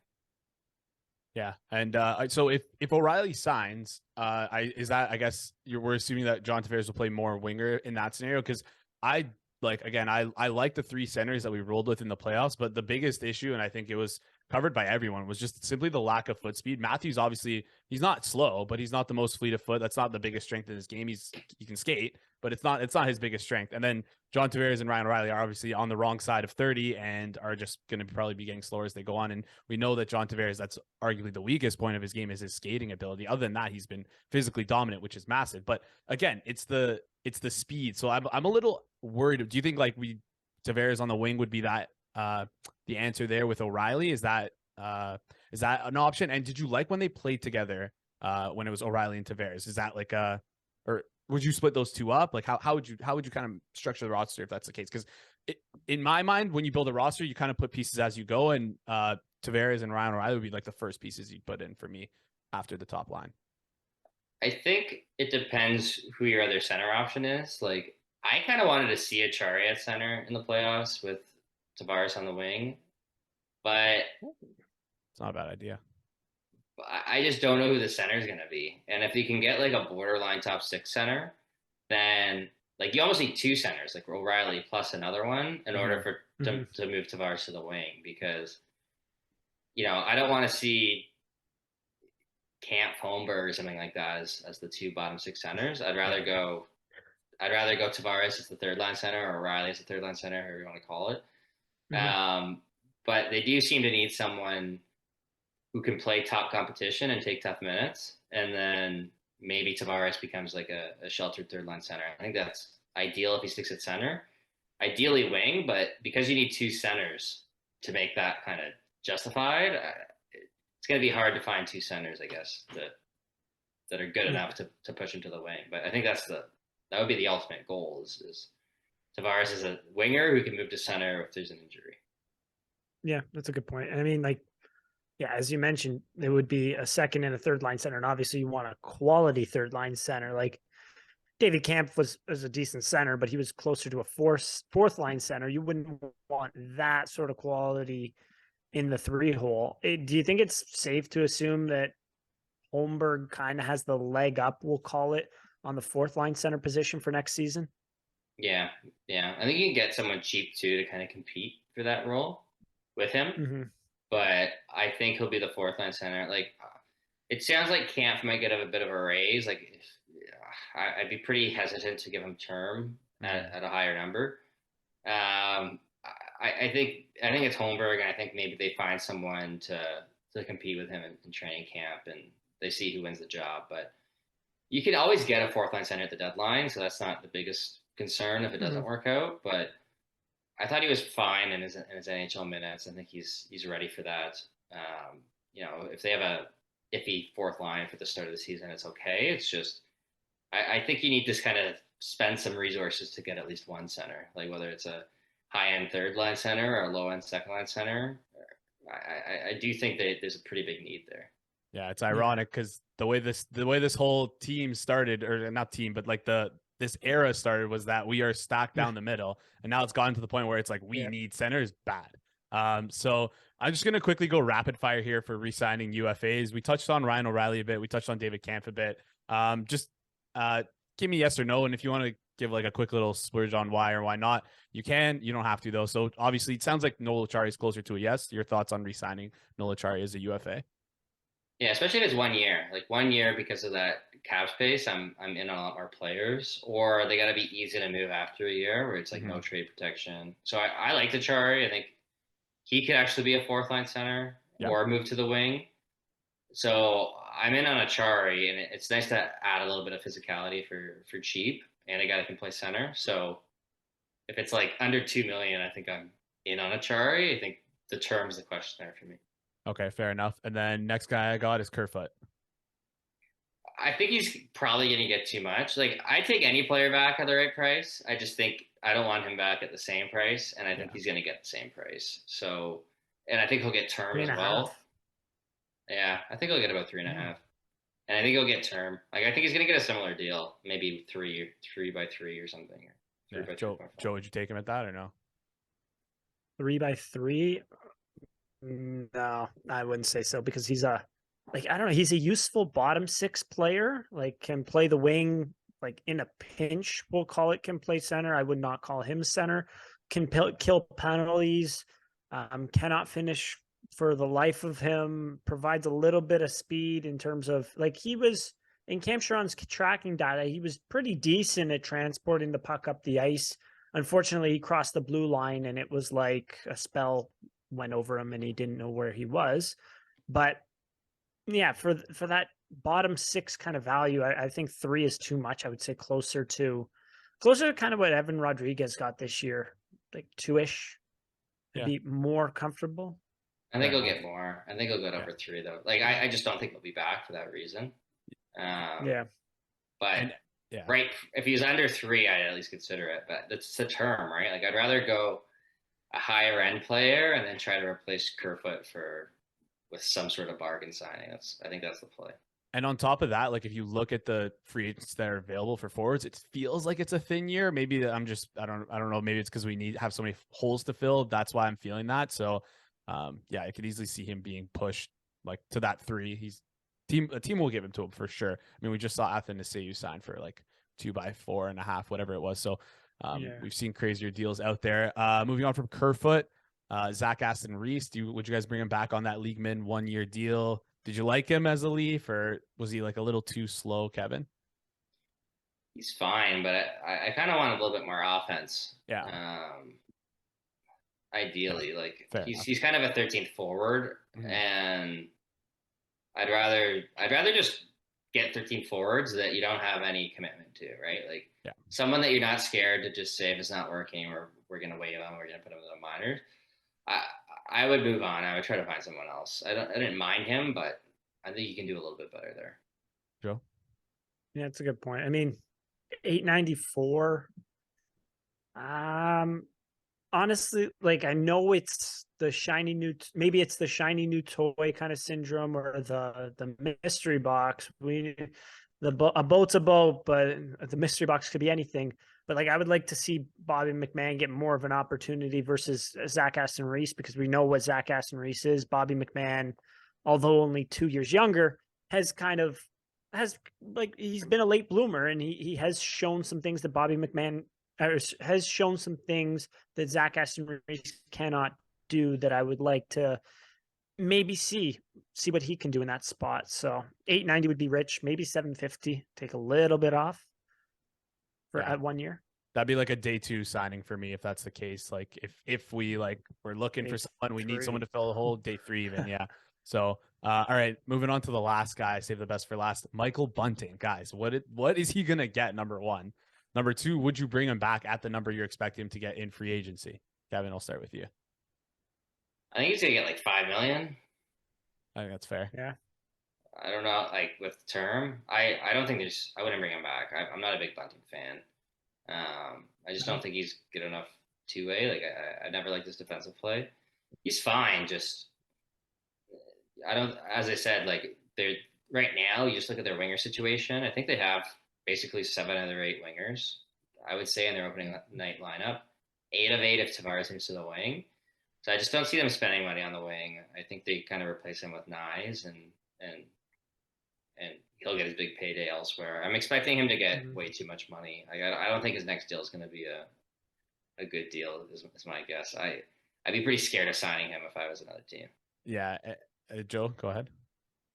Yeah, and so if O'Reilly signs, I guess we're assuming that John Tavares will play more winger in that scenario because I like the 3 centers that we rolled with in the playoffs, but the biggest issue, and I think it was covered by everyone, was just simply the lack of foot speed. Matthews, obviously, he's not slow, but he's not the most fleet of foot. That's not the biggest strength in his game. He can skate, but it's not his biggest strength. And then John Tavares and Ryan O'Reilly are obviously on the wrong side of 30 and are just going to probably be getting slower as they go on. And we know that John Tavares, that's arguably the weakest point of his game, is his skating ability. Other than that, he's been physically dominant, which is massive. But again, it's the speed. So I'm a little worried. Do you think like Tavares on the wing would be that the answer there with O'Reilly? Is that an option? And did you like when they played together when it was O'Reilly and Tavares? Is that like or would you split those two up? Like how would you kind of structure the roster if that's the case? Because in my mind, when you build a roster, you kind of put pieces as you go, and Tavares and Ryan O'Reilly would be like the first pieces you'd put in for me after the top line. I think it depends who your other center option is. Like, I kind of wanted to see Achari at center in the playoffs with Tavares on the wing, but it's not a bad idea. I just don't know who the center is going to be. And if you can get like a borderline top 6 center, then like you almost need 2 centers, like O'Reilly plus another one in order to move Tavares to the wing, because, I don't want to see Kampf, Holmberg or something like that as the 2 bottom 6 centers. I'd rather go Tavares as the third line center or O'Reilly as the third line center, however you want to call it. But they do seem to need someone who can play top competition and take tough minutes. And then maybe Tavares becomes like a sheltered third line center. I think that's ideal if he sticks at center. Ideally wing, but because you need 2 centers to make that kind of justified, it's going to be hard to find 2 centers, I guess, that are good enough to push him to the wing. But I think that would be the ultimate goal is Tavares is a winger who can move to center if there's an injury. Yeah, that's a good point. I mean, like, yeah, as you mentioned, it would be a second and a third line center. And obviously you want a quality third line center. Like David Kampf was a decent center, but he was closer to a fourth line center. You wouldn't want that sort of quality in the 3-hole. Do you think it's safe to assume that Holmberg kind of has the leg up, we'll call it, on the fourth line center position for next season? Yeah. I think you can get someone cheap too to kind of compete for that role with him. Mm-hmm. But I think he'll be the fourth line center. Like, it sounds like Kampf might get a bit of a raise. Like, I'd be pretty hesitant to give him term at a higher number. I think it's Holmberg, and I think maybe they find someone to compete with him in training camp, and they see who wins the job. But you can always get a fourth line center at the deadline, so that's not the biggest concern if it doesn't work out. But I thought he was fine in his NHL minutes. I think he's ready for that. If they have a iffy fourth line for the start of the season, it's okay. It's just I think you need to kind of spend some resources to get at least one center, like whether it's a high-end third line center or a low-end second line center. I do think that there's a pretty big need there. Yeah, it's ironic because the way this whole team started, or not team, but like this era started, was that we are stacked down the middle, and now it's gotten to the point where it's like we need centers bad. So I'm just gonna quickly go rapid fire here for re-signing UFAs. We touched on Ryan O'Reilly a bit. We touched on David Kampf a bit. Just give me yes or no, and if you want to give like a quick little splurge on why or why not, you can. You don't have to though. So obviously, it sounds like Noel Acciari is closer to a yes. Your thoughts on re-signing Noel Acciari as a UFA? Yeah, especially if it's 1 year. Like 1 year, because of that cap space, I'm in on a lot more players. Or they got to be easy to move after a year, where it's like no trade protection. So I like Acciari. I think he could actually be a fourth line center or move to the wing. So I'm in on Acciari, and it's nice to add a little bit of physicality for cheap, and a guy that can play center. So if it's like under $2 million, I think I'm in on Acciari. I think the term's the question there for me. Okay, fair enough. And then next guy I got is Kerfoot. I think he's probably going to get too much. Like, I take any player back at the right price. I just think I don't want him back at the same price, and I think he's going to get the same price. So, and I think he'll get term as well. Yeah, I think he'll get about 3.5, and I think he'll get term. Like, I think he's going to get a similar deal, maybe 3 by 3 or something. Or Joe, would you take him at that or no? 3 by 3? No, I wouldn't say so, because he's I don't know, he's a useful bottom six player, like can play the wing, like in a pinch, we'll call it, can play center. I would not call him center. Can kill penalties, cannot finish for the life of him, provides a little bit of speed in terms of, like, he was in Cam Charron's tracking data, he was pretty decent at transporting the puck up the ice. Unfortunately, he crossed the blue line, and it was like a spell went over him and he didn't know where he was. But yeah, for that bottom six kind of value, I think 3 is too much. I would say closer to kind of what Evan Rodriguez got this year, like 2-ish. Be more comfortable. I think he'll get more. I think he'll go over 3 though. Like, I just don't think he'll be back for that reason. But right, if he's under 3, I'd at least consider it. But that's the term, right? Like, I'd rather go a higher end player and then try to replace Kerfoot with some sort of bargain signing. I think that's the play. And on top of that, like, if you look at the free agents that are available for forwards, it feels like it's a thin year. Maybe I don't know. Maybe it's because we have so many holes to fill. That's why I'm feeling that. So, I could easily see him being pushed like to that 3. A team will give him to him for sure. I mean, we just saw Athanasiou sign for like 2 by 4.5, whatever it was. So we've seen crazier deals out there. Moving on from Kerfoot, Zach Aston Reese. Would you guys bring him back on that league min 1-year deal? Did you like him as a Leaf, or was he like a little too slow, Kevin? He's fine, but I kind of want a little bit more offense. Yeah. Ideally, like he's kind of a 13th forward, and I'd rather just get 13 forwards that you don't have any commitment to, right? Like someone that you're not scared to just say if it's not working, or we're going to waive them, we're going to put them in the minors. I would move on. I would try to find someone else. I didn't mind him, but I think you can do a little bit better there. Joe? Yeah, that's a good point. I mean, 894. Honestly, like I know it's the shiny new, maybe it's the shiny new toy kind of syndrome or the mystery box. A boat's a boat, but the mystery box could be anything. But like I would like to see Bobby McMahon get more of an opportunity versus Zach Aston Reese, because we know what Zach Aston Reese is. Bobby McMahon, although only 2 years younger, has like he's been a late bloomer, and he has shown some things that Bobby McMahon has shown some things that Zach Aston Reese cannot do, that I would like to maybe see what he can do in that spot. So 890 would be rich, maybe 750, take a little bit off for Yeah. at 1 year. That'd be like a day 2 signing for me if that's the case. Like if we like we're looking for someone, we need someone to fill the hole, day 3 even. Yeah. So all right, moving on to the last guy, save the best for last. Michael Bunting, guys. What is he gonna get? Number 1. Number 2, would you bring him back at the number you're expecting him to get in free agency? Kevin, I'll start with you. I think he's gonna get like 5 million. I think that's fair. Yeah. I don't know, like with the term. I don't think I wouldn't bring him back. I'm not a big Bunting fan. I just don't think he's good enough two-way. Like I never liked his defensive play. He's fine. Just I don't. As I said, like they're right now. You just look at their winger situation. I think they have basically 7 of their 8 wingers. I would say in their opening night lineup, 8 of 8 if Tavares moves to the wing. So I just don't see them spending money on the wing. I think they kind of replace him with Nyes and he'll get his big payday elsewhere. I'm expecting him to get way too much money. I don't think his next deal is going to be a good deal. Is my guess. I'd be pretty scared of signing him if I was another team. Yeah, Joe, go ahead.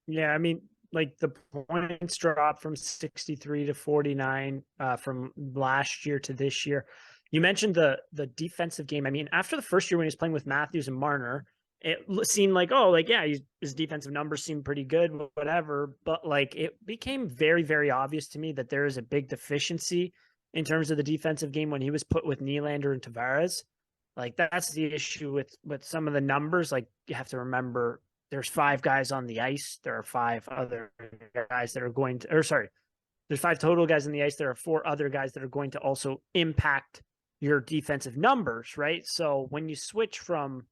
Yeah, I mean, like the points dropped from 63 to 49 from last year to this year. You mentioned the defensive game. I mean, after the first year when he was playing with Matthews and Marner, it seemed like, oh, like, yeah, his defensive numbers seemed pretty good, whatever. But like, it became very, very obvious to me that there is a big deficiency in terms of the defensive game when he was put with Nylander and Tavares. Like, that's the issue with some of the numbers. Like, you have to remember there's 5 guys on the ice. There are 5 other guys that are going to, or sorry, there's 5 total guys on the ice. There are 4 other guys that are going to also impact your defensive numbers, right? So when you switch from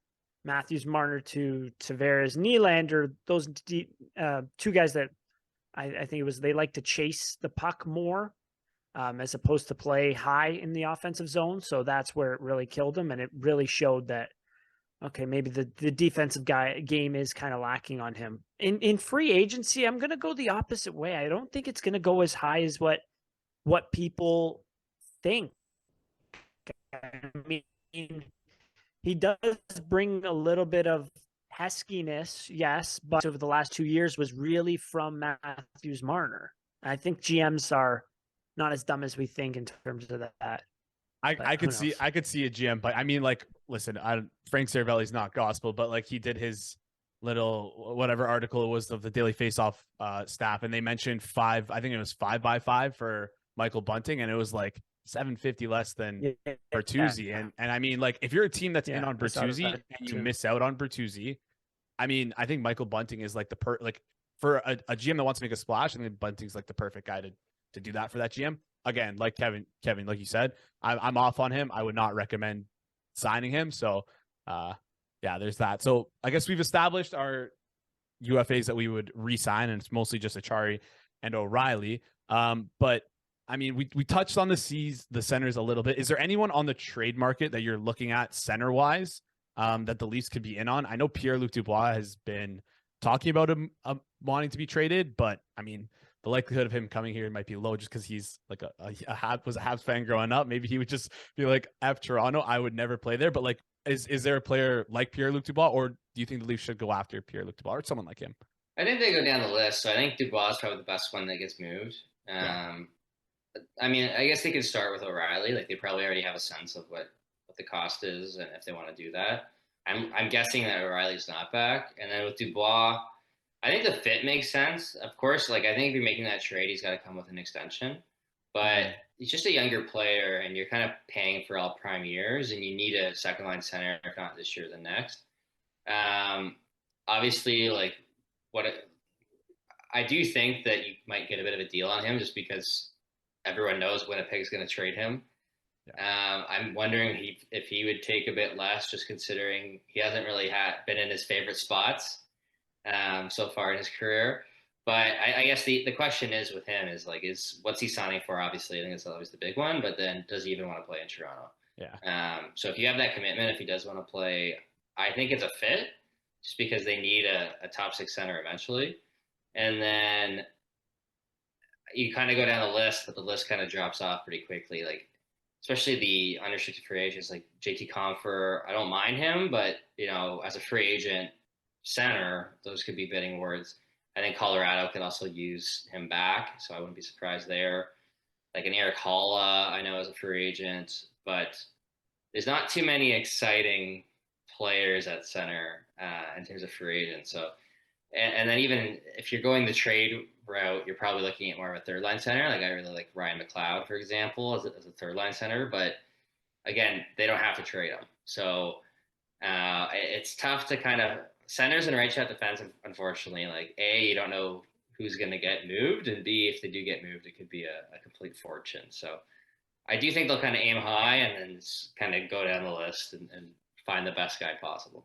Matthews, Marner to Tavares, Nylander, those 2 guys that I think it was, they like to chase the puck more as opposed to play high in the offensive zone. So that's where it really killed him. And it really showed that, okay, maybe the defensive game is kind of lacking on him. In free agency, I'm going to go the opposite way. I don't think it's going to go as high as what people think. I mean, he does bring a little bit of peskiness, yes, but over the last 2 years was really from Matthews Marner. I think GMs are not as dumb as we think in terms of that. I could see a GM, but I mean, like, listen, Frank Cervelli's not gospel, but like he did his little whatever article it was of the Daily Faceoff staff, and they mentioned 5. I think it was 5x5 for Michael Bunting, and it was like 750 less than Bertuzzi. And I mean, like, if you're a team that's in on Bertuzzi and you miss out on Bertuzzi, I mean, I think Michael Bunting is like for a GM that wants to make a splash, I think Bunting's like the perfect guy to do that for that GM. Again, like Kevin, like you said, I'm off on him. I would not recommend signing him. So, yeah, there's that. So I guess we've established our UFAs that we would re-sign, and it's mostly just Achari and O'Reilly. But I mean, we touched on the centers a little bit. Is there anyone on the trade market that you're looking at center wise that the Leafs could be in on? I know Pierre-Luc Dubois has been talking about him wanting to be traded, but I mean, the likelihood of him coming here might be low just because he's like was a Habs fan growing up. Maybe he would just be like, F Toronto, I would never play there. But like, is there a player like Pierre-Luc Dubois, or do you think the Leafs should go after Pierre-Luc Dubois or someone like him? I think they go down the list. So I think Dubois is probably the best one that gets moved. I mean, I guess they could start with O'Reilly. Like, they probably already have a sense of what the cost is and if they want to do that. I'm guessing that O'Reilly's not back. And then with Dubois, I think the fit makes sense. Of course, like, I think if you're making that trade, he's got to come with an extension. But he's just a younger player, and you're kind of paying for all prime years, and you need a second-line center, if not this year, then next. Obviously, like, I do think that you might get a bit of a deal on him just because everyone knows Winnipeg's going to trade him. Yeah. I'm wondering if he would take a bit less, just considering he hasn't really been in his favorite spots so far in his career. But I guess the question is with him is what's he signing for? Obviously, I think that's always the big one. But then, does he even want to play in Toronto? Yeah. So if you have that commitment, if he does want to play, I think it's a fit, just because they need a top six center eventually. And then you kind of go down the list, but the list kind of drops off pretty quickly. Like, especially the unrestricted free agents, like JT Compher. I don't mind him, but as a free agent center, those could be bidding wars. I think Colorado could also use him back, so I wouldn't be surprised there. Like an Erik Holl, I know as a free agent, but there's not too many exciting players at center in terms of free agents. So. And then even if you're going the trade route, you're probably looking at more of a third line center. Like I really like Ryan McLeod, for example, as a third line center. But again, they don't have to trade him. So it's tough to kind of centers and right shot defense. Unfortunately, like A, you don't know who's going to get moved, and B, if they do get moved, it could be a complete fortune. So I do think they'll kind of aim high and then kind of go down the list and find the best guy possible.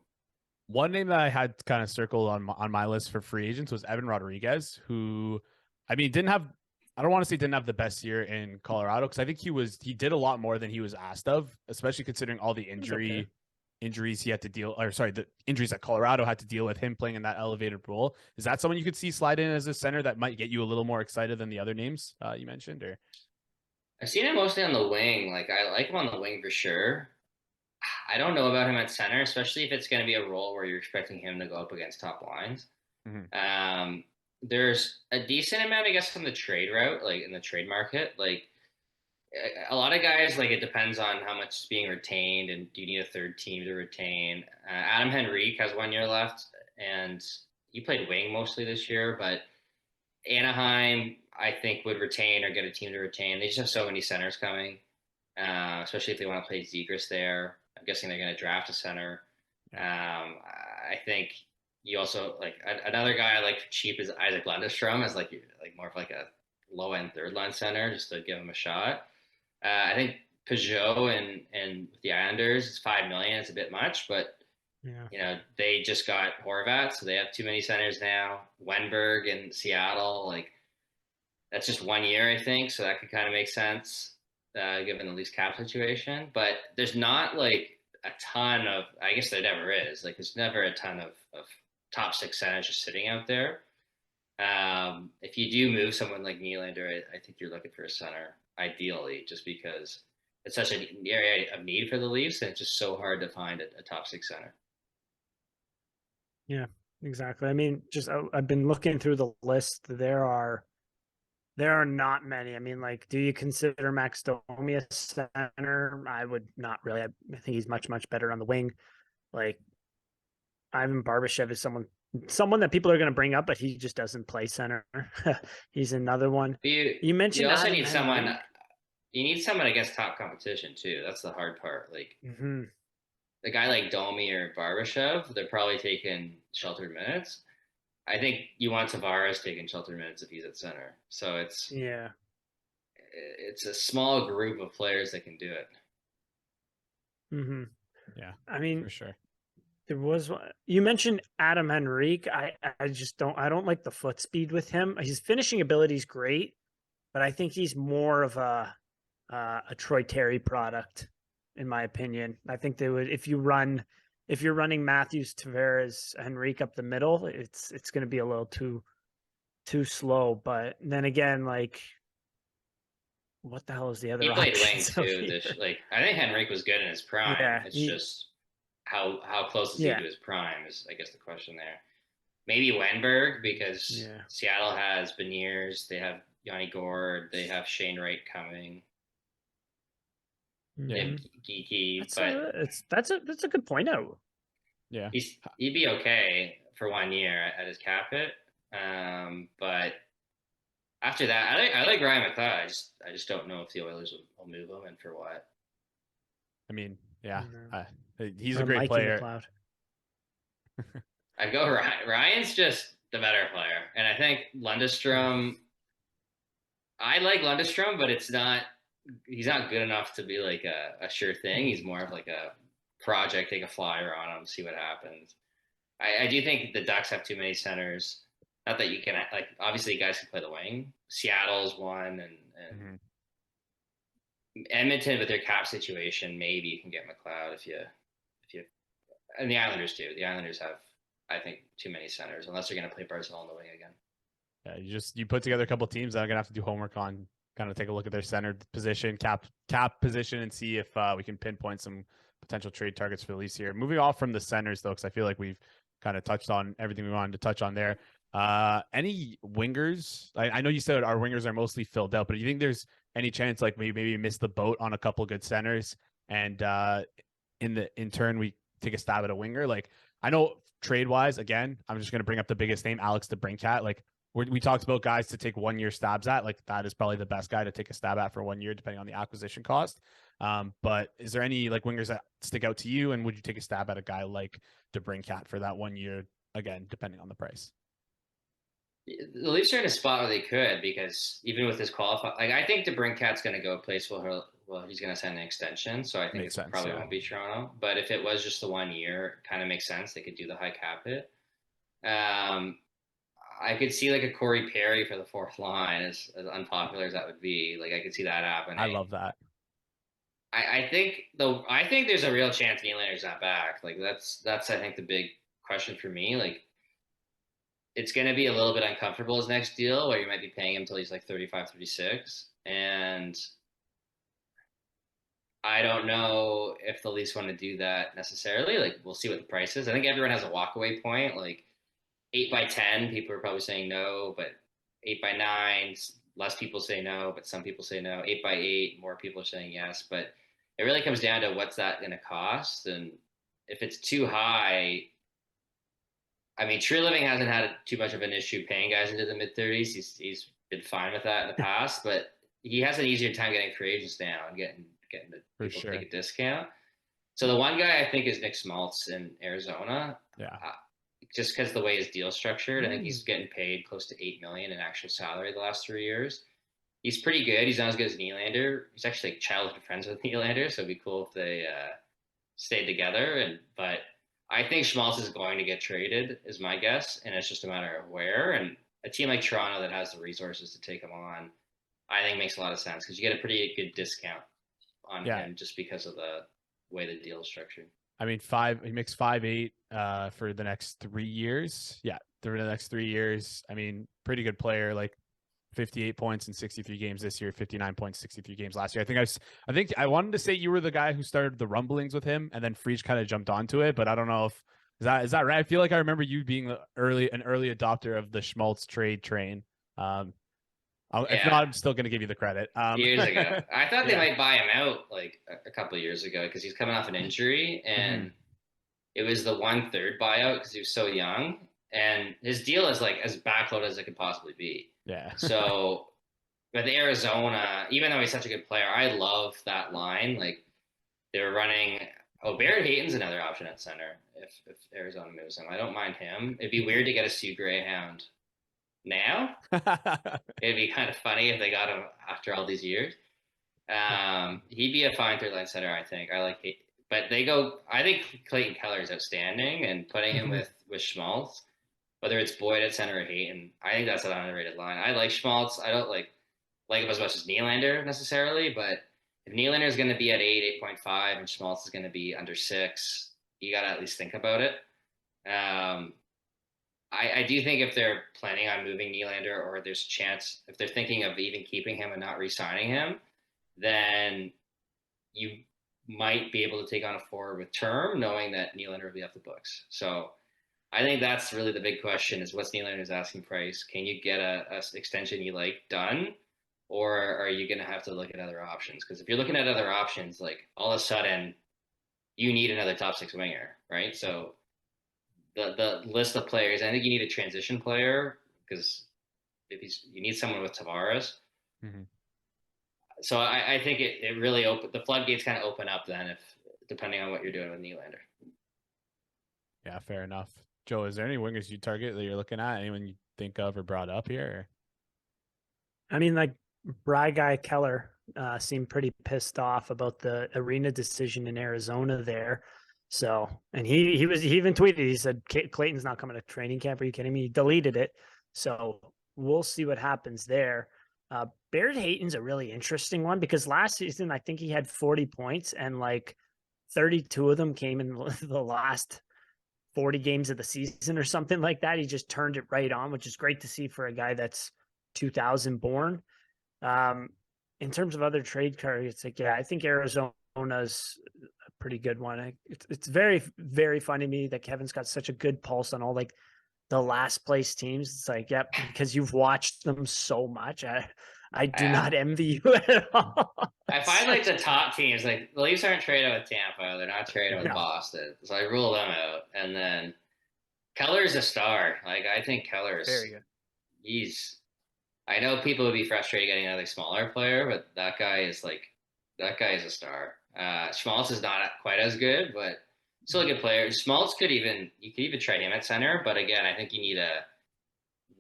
One name that I had kind of circled on my list for free agents was Evan Rodriguez, who, I mean, I don't want to say didn't have the best year in Colorado, because I think he did a lot more than he was asked of, especially considering all the injuries he had to the injuries that Colorado had to deal with, him playing in that elevated role. Is that someone you could see slide in as a center that might get you a little more excited than the other names you mentioned? Or I've seen him mostly on the wing. Like I like him on the wing for sure. I don't know about him at center, especially if it's going to be a role where you're expecting him to go up against top lines. Mm-hmm. There's a decent amount, I guess, from the trade route, like in the trade market. Like a lot of guys, like it depends on how much is being retained, and do you need a third team to retain? Adam Henrique has 1 year left, and he played wing mostly this year, but Anaheim, I think, would retain or get a team to retain. They just have so many centers coming, especially if they want to play Zegras there. I'm guessing they're going to draft a center. I think you also like another guy I like cheap is Isaac Lundestrom as like more of like a low end third line center, just to give him a shot. I think Peugeot and the Islanders, it's $5 million. It's a bit much, but they just got Horvat, so they have too many centers now. Wenberg in Seattle, like that's just 1 year, I think, so that could kind of make sense. Given the lease cap situation, but there's not like a ton of, I guess there never is, like there's never a ton of top six centers just sitting out there. If you do move someone like Nylander, I think you're looking for a center ideally, just because it's such an area of need for the Leafs, and it's just so hard to find a top six center. Yeah, exactly. I mean, I've been looking through the list. There are not many. I mean, like, do you consider Max Domi a center? I would not really. I think he's much better on the wing. Like, Ivan Barbashev is someone that people are going to bring up, but he just doesn't play center. He's another one. You mentioned you also Adam need Henrique. someone. You need someone against top competition too. That's the hard part. Like a guy like Domi or Barbashev, they're probably taking sheltered minutes. I think you want Tavares taking sheltered minutes if he's at center. So it's a small group of players that can do it. Mm-hmm. Yeah, I mean, for sure. There was, you mentioned Adam Henrique. I don't like the foot speed with him. His finishing ability is great, but I think he's more of a Troy Terry product, in my opinion. I think they would, if you're running Matthews, Tavares, Henrique up the middle, it's going to be a little too slow. But then again, like, what the hell is the other? He played wing too. I think Henrique was good in his prime. Yeah, it's just how close is he to his prime is, I guess, the question there. Maybe Wenberg, because Seattle has Beniers, they have Yanni Gourde, they have Shane Wright coming. They have Geeky, that's a good point out. Yeah, he'd be okay for 1 year at his cap hit, but after that, I like Ryan McLeod. I just don't know if the Oilers will move him and for what. I mean, he's a great player. I'd go Ryan's just the better player. And I think Lundestrom, I like Lundestrom, but he's not good enough to be like a sure thing. He's more of like a project, take a flyer on him, see what happens. I do think the Ducks have too many centers. Not that you can, like, obviously guys can play the wing. Seattle's one, and Edmonton with their cap situation, maybe you can get McLeod if you, and the Islanders too. The Islanders have, I think, too many centers unless they're going to play Barzal in the wing again. Yeah, you put together a couple of teams that are going to have to do homework on, kind of take a look at their center position, cap position, and see if we can pinpoint some potential trade targets for the Leafs here. Moving off from the centers, though, because I feel like we've kind of touched on everything we wanted to touch on there. Any wingers? I know you said our wingers are mostly filled out, but do you think there's any chance like maybe miss the boat on a couple good centers, and in turn we take a stab at a winger? Like, I know trade wise, again, I'm just going to bring up the biggest name, Alex DeBrincat. Like, we talked about guys to take 1 year stabs at. Like, that is probably the best guy to take a stab at for 1 year, depending on the acquisition cost. But is there any like wingers that stick out to you, and would you take a stab at a guy like DeBrincat for that 1 year, again, depending on the price? The Leafs are in a spot where they could, because even with this qualify, like, I think DeBrincat's going to go a place where he's going to send an extension. So I think it probably won't be Toronto. But if it was just the 1 year, it kind of makes sense. They could do the high cap hit. I could see like a Corey Perry for the fourth line, as unpopular as that would be. Like, I could see that happening. I love that. I think there's a real chance Nylander's not back. Like, that's I think the big question for me. Like, it's going to be a little bit uncomfortable his next deal, where you might be paying him until he's like 35, 36. And I don't know if the Leafs want to do that necessarily. Like, we'll see what the price is. I think everyone has a walkaway point. Like, 8x10, people are probably saying no, but 8x9, less people say no, but some people say no. 8x8, more people are saying yes. But it really comes down to what's that going to cost. And if it's too high, I mean, Treliving hasn't had too much of an issue paying guys into the mid-30s. He's been fine with that in the past, but he has an easier time getting free agents now and getting the people to take a discount. So the one guy I think is Nick Schmaltz in Arizona. Yeah. Just because the way his deal's structured, I think he's getting paid close to $8 million in actual salary the last 3 years. He's pretty good. He's not as good as Nylander. He's actually like childhood friends with Nylander, so it'd be cool if they stayed together. But I think Schmaltz is going to get traded, is my guess, and it's just a matter of where. And a team like Toronto that has the resources to take him on, I think makes a lot of sense, because you get a pretty good discount on him just because of the way the deal is structured. I mean, he makes 5.8 for the next 3 years. Yeah, through the next 3 years. I mean, pretty good player. Like, 58 points in 63 games this year, 59 points, 63 games last year. I think I wanted to say you were the guy who started the rumblings with him, and then Freach kind of jumped onto it, but I don't know if is that right. I feel like I remember you being an early adopter of the Schmaltz trade train. If not, I'm still going to give you the credit. Years ago, I thought they might buy him out like a couple of years ago, because he's coming off an injury, and it was the 1/3 buyout because he was so young, and his deal is like as backloaded as it could possibly be. Yeah. So, with Arizona, even though he's such a good player, I love that line. Like, they were running. Oh, Barrett Hayton's another option at center if Arizona moves him. I don't mind him. It'd be weird to get a Sioux Greyhound now. It'd be kind of funny if they got him after all these years. He'd be a fine third line center, I think. I think Clayton Keller is outstanding, and putting him with Schmaltz, whether it's Boyd at center or Hayton, I think that's an underrated line. I like Schmaltz. I don't like him as much as Nylander necessarily, but if Nylander is going to be at 8, 8.5, and Schmaltz is going to be under 6, you got to at least think about it. I do think if they're planning on moving Nylander, or there's a chance, if they're thinking of even keeping him and not re-signing him, then you might be able to take on a forward with term, knowing that Nylander will be off the books. So I think that's really the big question, is what's Nylander's asking price? Can you get a extension you like done? Or are you going to have to look at other options? Because if you're looking at other options, like, all of a sudden you need another top 6 winger, right? So the list of players, I think you need a transition player, because you need someone with Tavares. So I think it really the floodgates kind of open up then, if depending on what you're doing with Nylander. Yeah, fair enough. Joe, is there any wingers you target that you're looking at? Anyone you think of or brought up here? I mean, like Bry Guy Keller seemed pretty pissed off about the arena decision in Arizona there. So, and he even tweeted, he said, Clayton's not coming to training camp. Are you kidding me? He deleted it. So we'll see what happens there. Barrett Hayton's a really interesting one because last season, I think he had 40 points and like 32 of them came in the last 40 games of the season or something like that. He just turned it right on, which is great to see for a guy that's 2000 born. In terms of other trade targets, like, yeah, I think Arizona's a pretty good one. It's very, very funny to me that Kevin's got such a good pulse on all like the last place teams. It's like, yep, because you've watched them so much. I do not envy you at all. I find like the top teams, like the Leafs aren't traded with Tampa, they're not traded with Boston, so I rule them out. And then Keller's a star. Like I think Keller's very good. I know people would be frustrated getting another smaller player, but that guy is a star. Schmaltz is not quite as good, but still a good player. Schmaltz you could even try him at center, but again, I think you need a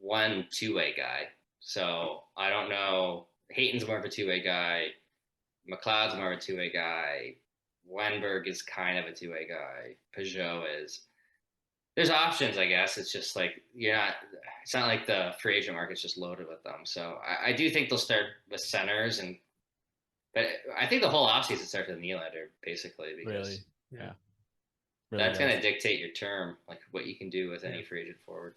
1-2-way guy. So I don't know. Hayton's more of a 2-way guy. McLeod's more of a 2-way guy. Wenberg is kind of a 2-way guy. Peugeot is. There's options, I guess. It's just like it's not like the free agent market's just loaded with them. So I do think they'll start with centers, but I think the whole offseason starts with Nylander, basically, because really that's going to dictate your term, like what you can do with any free agent forward.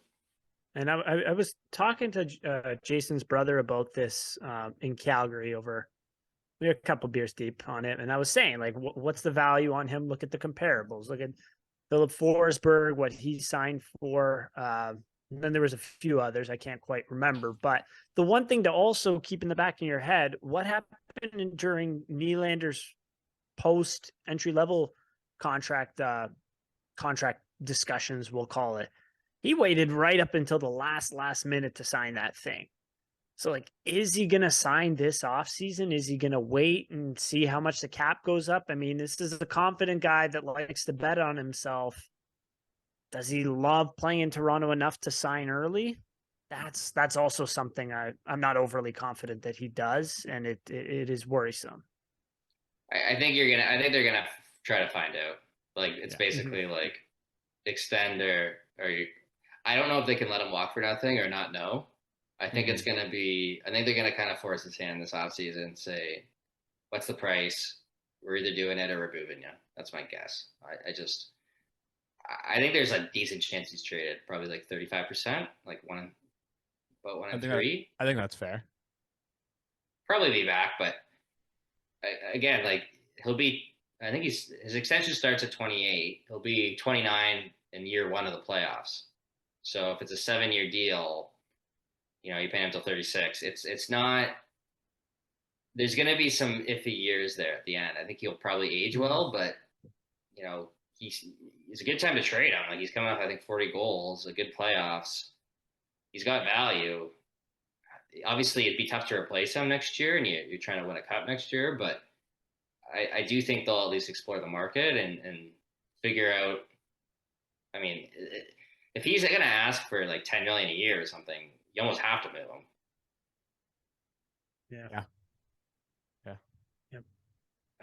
And I was talking to Jason's brother about this in Calgary we were a couple beers deep on it. And I was saying, like, what's the value on him? Look at the comparables. Look at Philip Forsberg, what he signed for. Then there was a few others I can't quite remember. But the one thing to also keep in the back of your head, what happened during Nylander's post entry level contract discussions, we'll call it. He waited right up until the last minute to sign that thing. So, like, is he going to sign this offseason? Is he going to wait and see how much the cap goes up? I mean, this is a confident guy that likes to bet on himself. Does he love playing in Toronto enough to sign early? That's also something I'm not overly confident that he does, and it is worrisome. I think they're gonna try to find out. Like it's basically like extend or I don't know if they can let him walk for nothing or not know. I think it's gonna be. I think they're gonna kind of force his hand this offseason and say, "What's the price? We're either doing it or we're moving you." That's my guess. I think there's a decent chance he's traded, probably like 35%, like about 1 in 3. I think that's fair. Probably be back, but again, like he'll be. I think his extension starts at 28. He'll be 29 in year 1 of the playoffs. So if it's a 7-year deal, you pay him until 36. It's not. There's going to be some iffy years there at the end. I think he'll probably age well, but it's a good time to trade him. Like he's coming off, I think, 40 goals, a good playoffs. He's got value. Obviously, it'd be tough to replace him next year, and you're trying to win a cup next year. But I do think they'll at least explore the market and figure out. I mean, if he's going to ask for like $10 million a year or something, you almost have to move him. Yeah.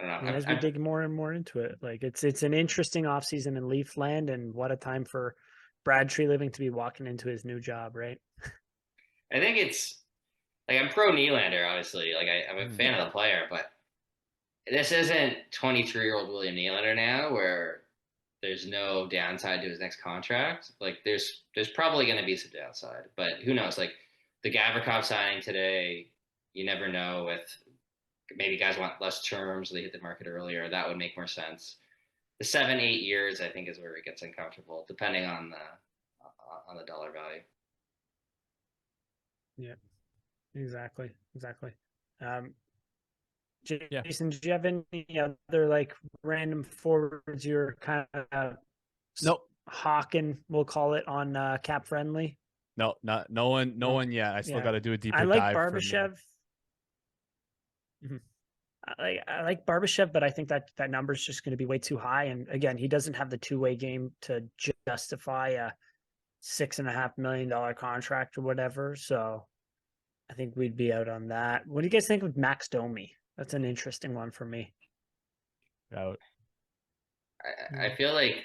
I don't know. And as we dig more and more into it, like it's an interesting offseason in Leafland, and what a time for Brad Treliving to be walking into his new job, right? I think it's like I'm pro Nylander, obviously. Like I'm a fan of the player, but this isn't 23-year-old William Nylander now, where there's no downside to his next contract. Like there's probably going to be some downside, but who knows? Like the Gavrikov signing today, you never know if. Maybe guys want less terms, they hit the market earlier. That would make more sense. The 7-8 years, I think, is where it gets uncomfortable, depending on the dollar value. Yeah, exactly. Jason, do you have any other like random forwards you're kind of hawking? We'll call it on Cap Friendly. No one yet. I still got to do a deeper dive. I like Barbashev. I like Barbashev, but I think that number is just going to be way too high. And again, he doesn't have the 2-way game to justify $6.5 million contract or whatever. So I think we'd be out on that. What do you guys think of Max Domi? That's an interesting one for me. Out. I feel like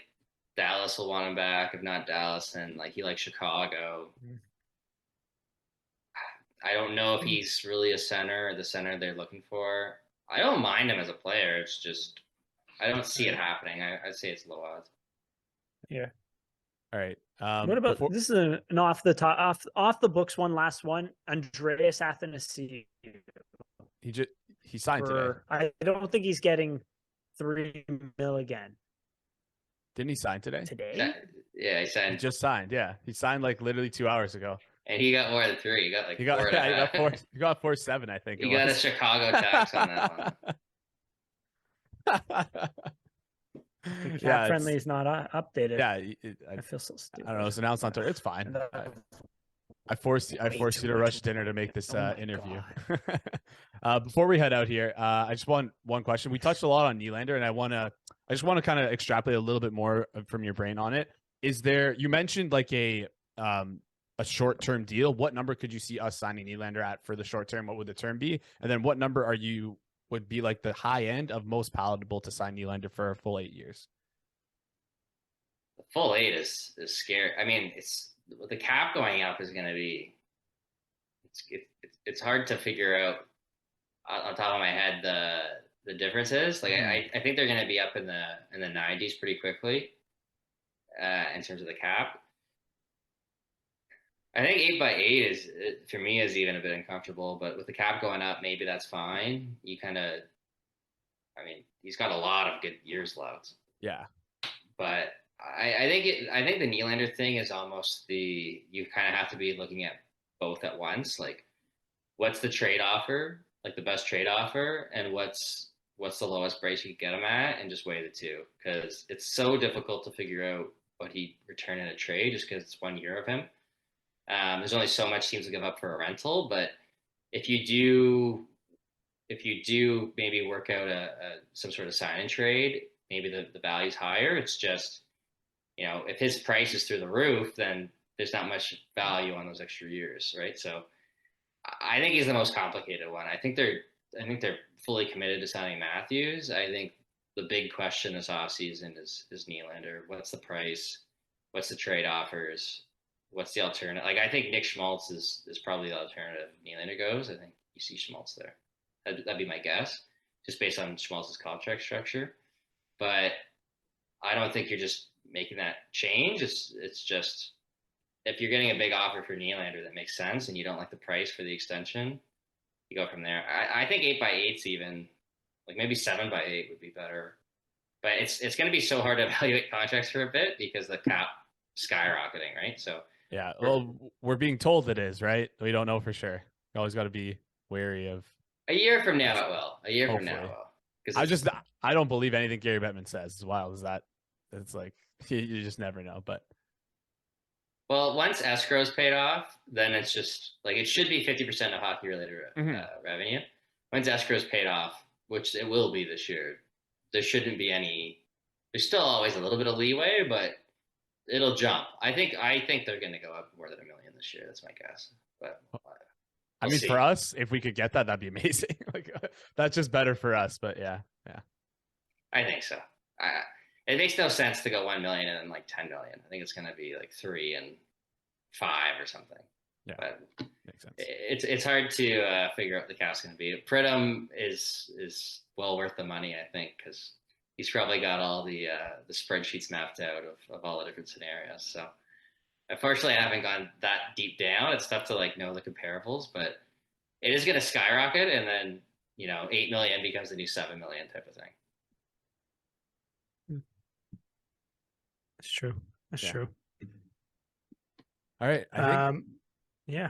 Dallas will want him back. If not Dallas, then like he likes Chicago. I don't know if he's really a center or the center they're looking for. I don't mind him as a player. It's just I don't see it happening. I'd say it's low odds. Yeah. All right. What about this is an off the books one, last one. Andreas Athanasiou. He signed today. I don't think he's getting $3 million again. Didn't he sign today? Yeah, he signed. He just signed. Yeah, he signed like literally 2 hours ago. And he got more than 3. He got like 4. He got 4.7, I think. He got a Chicago tax on that one. Cap friendly is not updated. Yeah, I feel so stupid. I don't know. It's announced on Twitter. It's fine. I forced you to rush dinner to make this interview. Before we head out here, I just want one question. We touched a lot on Nylander, and I just want to kind of extrapolate a little bit more from your brain on it. You mentioned like a short-term deal. What number could you see us signing Nylander at for the short term? What would the term be? And then what number would be like the high end of most palatable to sign Nylander for a full 8 years? The full 8 is scary. I mean, the cap going up is going to be. It's hard to figure out on top of my head the differences. Like I think they're going to be up in the 90s pretty quickly in terms of the cap. I think 8x8 is for me is even a bit uncomfortable, but with the cap going up, maybe that's fine. He's got a lot of good years left. Yeah, but I think the Nylander thing is almost you kind of have to be looking at both at once. Like, what's the trade offer, like the best trade offer, and what's the lowest price you can get him at, and just weigh the two, because it's so difficult to figure out what he'd return in a trade just because it's 1 year of him. There's only so much teams will give up for a rental, but if you do maybe work out some sort of sign and trade, maybe the value's higher. It's just, if his price is through the roof, then there's not much value on those extra years, right? So I think he's the most complicated one. I think they're fully committed to signing Matthews. I think the big question this offseason is Nylander. What's the price? What's the trade offers? What's the alternative? Like, I think Nick Schmaltz is probably the alternative. Nylander goes. I think you see Schmaltz there. That'd be my guess, just based on Schmaltz's contract structure. But I don't think you're just making that change. It's just, if you're getting a big offer for Nylander that makes sense and you don't like the price for the extension, you go from there. I think 8x8's even, like maybe 7x8 would be better. But it's going to be so hard to evaluate contracts for a bit because the cap skyrocketing, right? So yeah, well, we're being told it is, right? We don't know for sure. You always got to be wary of. A year from now, it will. A year from now, it will. I don't believe anything Gary Bettman says. As wild as that, it's like you just never know. But well, once escrow's paid off, then it's just like it should be 50% of hockey-related revenue. Once escrow's paid off, which it will be this year, there shouldn't be any. There's still always a little bit of leeway, but it'll jump. I think they're going to go up more than $1 million this year. That's my guess. But I mean, for us, if we could get that, that'd be amazing. Like, that's just better for us. But yeah. I think so. It makes no sense to go 1 million and then like 10 million. I think it's going to be like 3 and 5 or something. Yeah, but makes sense. It's hard to figure out what the cap's going to be. Pridham is well worth the money, I think, because he's probably got all the spreadsheets mapped out of all the different scenarios. So unfortunately, I haven't gone that deep down. It's tough to like know the comparables, but it is going to skyrocket, and then 8 million becomes the new 7 million type of thing. That's true. That's true. All right. I think, yeah.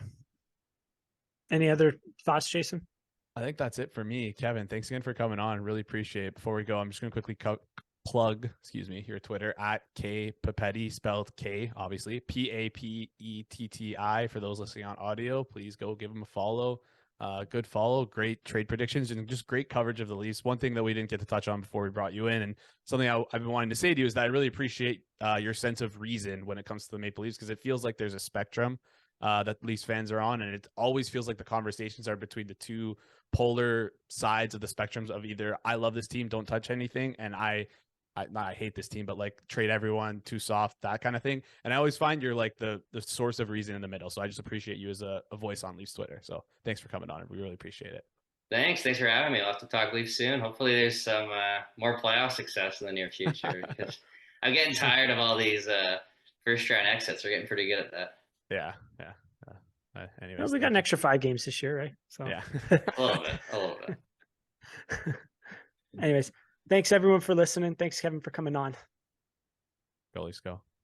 Any other thoughts, Jason? I think that's it for me. Kevin, thanks again for coming on. Really appreciate it. Before we go, I'm just going to quickly plug, your Twitter at K Papetti, spelled K, obviously, Papetti for those listening on audio. Please go give him a follow. Good follow, great trade predictions, and just great coverage of the Leafs. One thing that we didn't get to touch on before we brought you in, and something I've been wanting to say to you, is that I really appreciate your sense of reason when it comes to the Maple Leafs, because it feels like there's a spectrum that Leafs fans are on, and it always feels like the conversations are between the two polar sides of the spectrums of either I love this team, don't touch anything, and I hate this team, but like trade everyone, too soft, that kind of thing. And I always find you're like the source of reason in the middle. So I just appreciate you as a voice on Leafs Twitter. So thanks for coming on. We really appreciate it. Thanks for having me. I'll have to talk Leafs soon. Hopefully there's some more playoff success in the near future, because I'm getting tired of all these first round exits. We're getting pretty good at that. Yeah. Anyways, well, we got an extra 5 games this year, right? So yeah, a little bit. Anyways, thanks everyone for listening. Thanks, Kevin, for coming on. Goalies go.